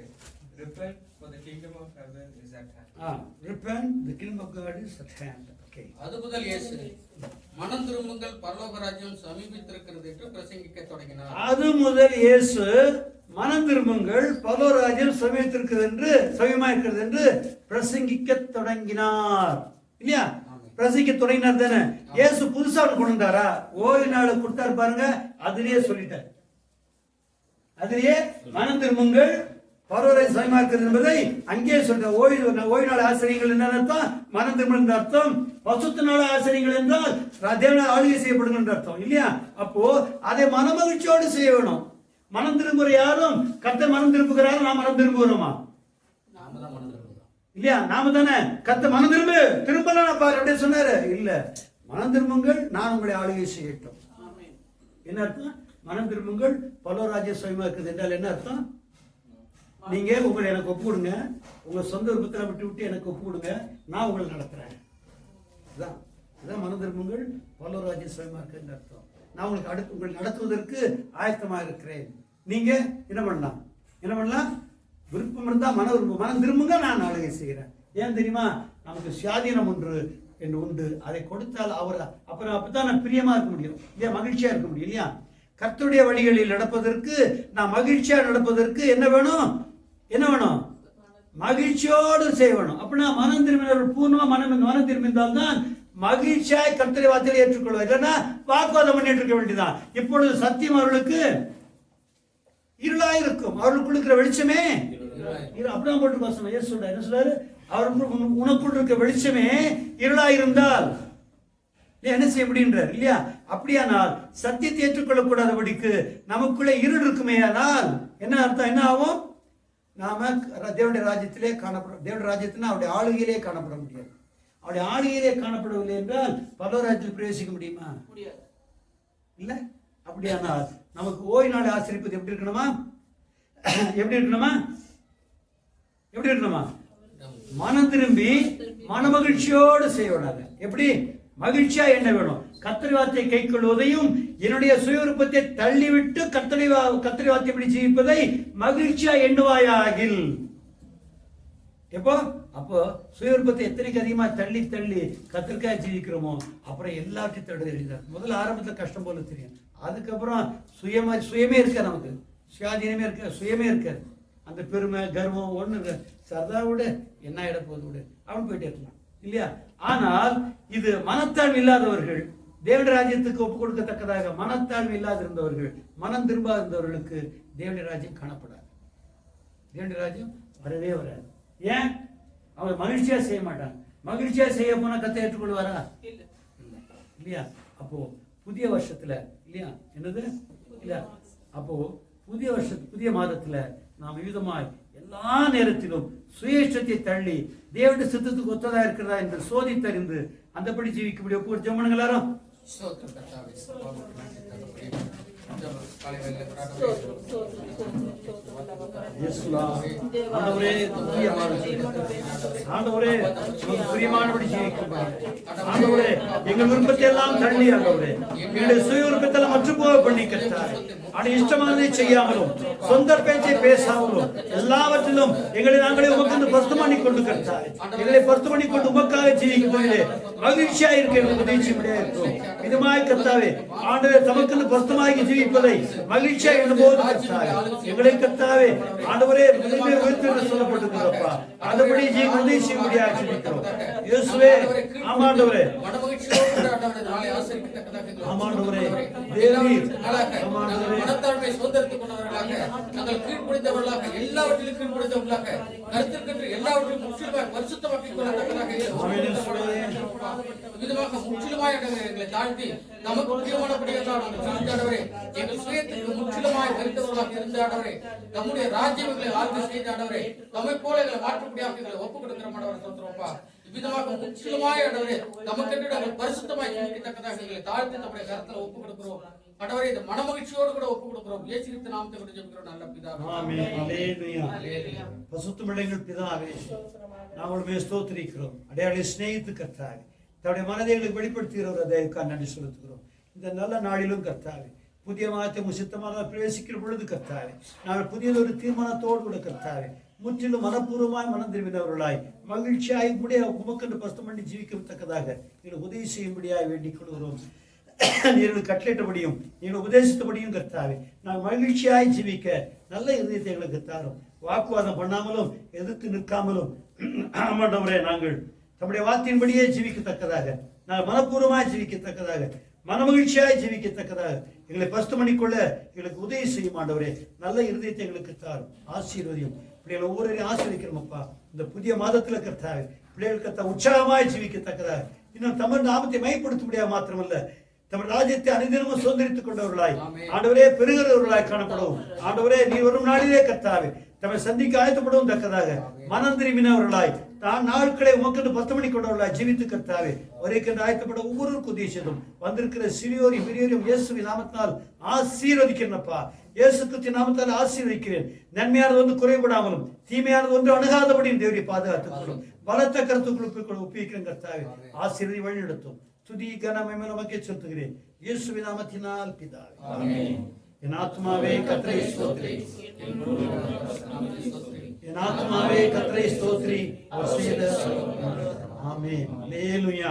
"Repent, for the kingdom of heaven is at hand." Repent, the kingdom of God is at hand. Okay. அது முதல் இயேசு மனம் திரும்புங்கள், பரலோக ராஜ்யம் சமீபித்திருக்கிறது என்று பிரசங்கிக்க தொடங்கினார். அது முதல் இயேசு மனம் திரும்புங்கள், பரலோக ராஜ்யம் சமீபித்திருக்கிறது என்று, சமீபமா இருக்கிறது என்று பிரசங்கிக்க தொடங்கினார் இல்லையா? பிரசங்கிக்க தொடங்கினார் தானே. இயேசு புதுசா கொண்டு வந்தாரா? ஓய்வு நாள் கொடுத்தாரு பாருங்க, அதுலயே சொல்லிட்டார். அதிலேயே மனம் திரும்புங்கள், பரலோக சமீபமா இருக்கிறது என்பதை அங்கேயே சொல்ற. ஓய்வு நாள் ஆசிரியர்கள் என்ன அர்த்தம்? மனம் திரும்ப அர்த்தம். பசுத்த நாள் ஆசிரியர்கள் என்றால் தேவனால் ஆளுகை செய்யப்படுங்க என்ற அர்த்தம் இல்லையா? அப்போ அதை மனமகிழ்ச்சியோடு செய்ய வேணும். மனம் திரும்புகிற யாரும் கர்த்தர் மனம் திரும்புகிறாரும், நாம் மனம் திரும்புகிறோமா? இல்லையா? நாம தானே கர்த்தர் மனம் திரும்பலாம் பாரு அப்படியே சொன்னாரு. இல்ல, மனம் திரும்புங்கள், நான் உங்களை ஆளுகை செய்யட்டும். என்ன அர்த்தம்? மனம் திரும்புங்கள், பரலோக ராஜ்யம் சமீபமா இருக்குது என்றால் என்ன அர்த்தம்? நீங்க உங்களை எனக்கு ஒப்பு கொடுங்க, உங்க சொந்த விருப்பத்தில் விட்டு எனக்கு ஒப்பு கொடுங்க, நான் உங்களை நடத்துறேன். இதான் மனம் திரும்புங்கள், பரலோக ராஜ்யம் சமீபமா இருக்குன்னு அர்த்தம். நான் உங்களுக்கு உங்களை நடத்துவதற்கு ஆயத்தமாக இருக்கிறேன். நீங்க என்ன பண்ணலாம்? விருப்பம் இருந்தா மனம் திரும்புங்க, நான் ஆளுகை செய்கிறேன். ஏன் தெரியுமா? நமக்கு சுயாதீனம் ஒன்று என்று உண்டு. அதை கொடுத்தால் அவர் அப்புறம் அப்பதான் நான் பிரியமா இருக்க முடியும் இல்லையா, மகிழ்ச்சியா இருக்க முடியும் இல்லையா. கர்த்தருடைய வழிகளில் நடப்பதற்கு, நான் மகிழ்ச்சியா நடப்பதற்கு என்ன வேணும்? என்ன வேணும்? மகிழ்ச்சியோடு செய்யணும். அப்படின்னா மனம் திரும்பினவர்கள் பூர்ணமா மனம் திரும்பினால்தான் மகிழ்ச்சியாய் கர்த்தரை வார்த்தையை ஏற்றுக்கொள்வார். இல்லைன்னா வாக்குவாதம் பண்ணி ஏற்றுக்க வேண்டியதான். இப்பொழுது சத்தியம் அவர்களுக்கு இருளாய் இருக்கும், அவர்களுக்கு இருக்கிற வெளிச்சமே அப்படிதான் போட்டு என்ன சொல்றாரு? அவருக்கு உனக்குள் இருக்க வெளிச்சமே இருளாய் இருந்தால் என்ன செய்ய முடியுன்றார் இல்லையா. அப்படியானால் சத்தியத்தை ஏற்றுக்கொள்ளக்கூடாதபடிக்கு நமக்குள்ளே இருள் இருக்குமே, ஆனால் என்ன அர்த்தம்? என்ன ஆகும்? நாம தேவனுடைய ராஜ்யத்திலே காணப்படும். தேவனுடைய ராஜ்யத்தினா அவருடைய ஆளுகையிலே காணப்பட முடியாது. அவருடைய ஆளுகையிலே காணப்படவில்லை என்றால் பரலோகத்தில் பிரவேசிக்க முடியுமா? இல்ல. அப்படியானால் நமக்கு ஓய்வு நாள் ஆசிரிப்பது எப்படி இருக்கணுமா? எப்படி இருக்கணுமா? எப்படி இருக்கணுமா? மனம் திரும்பி மனமகிழ்ச்சியோடு செய்யக்கூடாது. எப்படி மகிழ்ச்சியா என்ன வேணும்? கர்த்தரை வார்த்தையை கை கொள்வதையும் என்னுடைய சுய விருப்பத்தை தள்ளிவிட்டு கர்த்தரை வார்த்தைப்படி ஜீவிப்பதை மகிழ்ச்சியா எண்ணுவாயாகில். எப்போ? அப்போ சுய விருப்பத்தை எத்தனைக்கு அதிகமா தள்ளி கர்த்தருக்காக ஜீவிக்கிறோமோ அப்புறம் எல்லாத்தையும் தடுத்து எழுதினார். முதல்ல ஆரம்பத்தில் கஷ்டம் போல தெரியும், அதுக்கப்புறம் சுயமே இருக்க, நமக்கு சுயாதீனமே இருக்க, சுயமே இருக்காது. அந்த பெருமை கர்வம் ஒண்ணு சரதா விட என்ன இட போது விடு அப்படின்னு போயிட்டே இருக்கலாம் இல்லையா. ஆனால் இது மனத்தாழ்வு இல்லாதவர்கள், தேவனுடைய ராஜ்யத்துக்கு ஒப்பு கொடுக்கத்தக்கதாக மனத்தாழ்வு இல்லாத இருந்தவர்கள், மனம் திரும்பாத இருந்தவர்களுக்கு தேவனுடைய ராஜ்யம் காணப்படாது. தேவனுடைய ராஜ்யம் வரவே வராது. ஏன்? அவர் மகிழ்ச்சியா செய்ய மாட்டாங்க. மகிழ்ச்சியா செய்ய போனா கத்தை ஏற்றுக்கொள்வாரா? இல்லையா. அப்போ புதிய வருஷத்துல இல்லையா, என்னது இல்லையா, அப்போ புதிய வருஷத்து புதிய மாதத்துல நாம் விதமாய் எல்லா நேரத்திலும் சுயேஷ்டத்தை தள்ளி தேவனுடைய சித்தத்துக்கு ஒத்ததா இருக்கிறதா என்று சோதித்தறிந்து அந்தபடி ஜீவிக்க ஒப்பு ஜெபம் எல்லாரும். எங்கள் விருப்பத்தை எல்லாம் தள்ளி ஆண்டவரே, எங்களுடைய சுய விருப்பத்தை எல்லாம் மற்ற போக பண்ணி கட்டார். இஷ்டமானதை செய்யாமலும் சொந்த பேச்சை பேசாமலும் எல்லாவற்றிலும் எங்களை நாங்களே உமக்கு பரிசுத்தம் பண்ணி கொண்டு கட்டார். எங்களை பரிசுத்தம் பண்ணி கொண்டு உமக்காக ஜீவிக்கிறீர்களே, மகிழ்ச்சியா இருக்க உதவி இருக்கும். இதுமாய் கர்த்தாவே ஆண்டவரே, தமக்கு பரிசுத்தமாகி ஜீவிப்பதை மகிழ்ச்சியா எண்ணும்போது கர்த்தாவே எங்களை கர்த்தாவே ஆண்டவரே உயர்த்து சொல்லப்பட்டிருக்கிறப்பா, அதுபடி உதவி செய்யும்படியாக ஜீவிக்கிறோம். இயேசுவே ஆமாண்டவரே, ஆமாண்டவரே, தேவி ஆமாண்டவரே, மனத்தாழ்மை சுதந்திரத்துக் கொண்டவர்களாக நாங்கள் கீழ்ப்படிந்தவர்களாக எல்லாவற்றிலும் கீழ்ப்படிந்தவர்களாக கருத்திற்கென்று எல்லாவற்றையும் முற்றிலுமாய் பரிசுத்தமாக்கிக் கொள்ளத்தக்கதாக விதமாக முற்றிலுமாய் எங்களை தாழ்த்தி நமக்கு பிரியமானபடியெல்லாம் நாங்கள் செய்தாடவரே, எங்கள் சுயத்திற்கு முற்றிலுமாய் வெறுத்தவர்களாக இருந்தாடவரே, நம்முடைய ராஜ்யம் எங்களை ஆழ்ந்து செய்தாடவரே, நம்மை போல எங்களை மாற்றுப்படியாக எங்களை ஒப்புக் கொடுக்கிற மாடவரை சொல்றோம்ப்பா. விதமாக முற்றிலுமாய் ஆண்டவரே, நமக்கென்று நாங்கள் பரிசுத்தமாய் ஜீவிக்கத்தக்கதாக எங்களை தாழ்த்தி நம்முடைய கருத்துல ஒப்புக் கொடுக்கிறோம். ஆண்டவரே, இந்த மனமகிழ்ச்சியோடு கூட ஒப்புக் கொடுக்கிறோம். இயேசு கிறிஸ்து நாமத்தை கொண்டு ஜெபிக்கிறோம் நல்ல பிதாவே. ஆமென். ஹல்லேலூயா. பரிசுத்தமுள்ள பிதாவே, நாங்கள் ஸ்தோத்திரிக்கிறோம். அடையாளை சிநேகித்து கர்த்தாவே, தன்னுடைய மனதை எங்களுக்கு வெளிப்படுத்துகிறவர் அதற்காக நன்றி செலுத்துகிறோம். இந்த நல்ல நாளிலும் கர்த்தாவே, புதிய மாதத்தை முசித்தமாக பிரவேசிக்கிற பொழுது கர்த்தாவே, நாங்கள் புதியதொரு தீர்மானத்தோடு கூட கர்த்தாவே முற்றிலும் மனப்பூர்வமாய் மனம் திரும்பினவர்களாய் மகிழ்ச்சியாய் முடிய உமக்கென்று பரிசுத்தம் பண்ணி ஜீவிக்கத்தக்கதாக எங்களுக்கு உதவி செய்யும்படியாய் வேண்டிக் கொள்கிறோம். நீங்கள் கட்டளிட்டபடியும் நீங்கள் உபதேசித்தபடியும் கர்த்தாவே நாங்கள் மகிழ்ச்சியாய் ஜீவிக்க நல்ல இதயத்தை எங்களுக்கு தாரும். வாக்குவாதம் பண்ணாமலும் எதிர்த்து நிற்காமலும் ஆமாண்டவரே, நாங்கள் நம்முடைய வார்த்தையின்படியே ஜீவிக்கத்தக்கதாக, நாங்கள் மனப்பூர்வமாய் ஜீவிக்கத்தக்கதாக, மனமகிழ்ச்சியாய் ஜீவிக்கத்தக்கதாக எங்களை பரிசுத்தம் பண்ணிக்கொள்ள எங்களுக்கு உதவி செய்யும் ஆண்டவரே. நல்ல இருதயத்தை எங்களுக்கு தாரும், ஆசீர்வதியும். பிள்ளைகளை ஒவ்வொருவரையும் ஆசீர்வதிக்கிறோம் அப்பா. இந்த புதிய மாதத்துல கர்த்தாவே பிள்ளைகள் கர்த்தா உற்சாகமாய் ஜீவிக்கத்தக்கதாக, இன்னும் தமிழ் நாமத்தை மையப்படுத்த முடியாது மாத்திரமல்ல, தமிழ் ராஜ்யத்தை அனைதினமும் சுதந்திரித்துக் கொண்டவர்களாய் ஆண்டவரே பெருகிறவர்களாய் காணப்படும். ஆண்டவரே, நீ வரும் நாளிலே கர்த்தாவே தம்மை சந்திக்க ஆயத்தப்படவும் தக்கதாக மனம் திரும்பினவர்களாய் தான் நாட்களை உமக்கென்று பரிசுத்தம் பண்ணி கொண்டவர்களாய் ஜீவித்து கர்த்தாவே ஒரேக்கென்று ஆயத்தப்பட ஒவ்வொருவருக்கும் உதவிச்சதும் வந்திருக்கிற சிறியோரையும் பெரியோரையும் இயேசுவின் நாமத்தினால் ஆசீர்வதிக்கிறேன்ப்பா. இயேசு கிறிஸ்துவின் நாமத்தால் ஆசீர்வதிக்கிறேன். நன்மையானது ஒன்று குறைபடாமலும் தீமையானது ஒன்று அணுகாதபடியும் தேவரை பாதுகாத்துக் கொள்ளும். பலத்த கருத்துக்களுக்கு ஒப்புவிக்கிறேன் கர்த்தாவே. ஆசீர்வதி வழி நடத்தும். துதி கனமை நமக்கே செலுத்துகிறேன் இயேசுவின் நாமத்தினால் பிதாவே, ஆமென். என் ஆத்மாவே கர்த்தரை ஸ்தோத்திரி. என் ஆத்மாவே கர்த்தரை ஸ்தோத்திரி, அவர் செய்த ஆமென். அல்லேலூயா.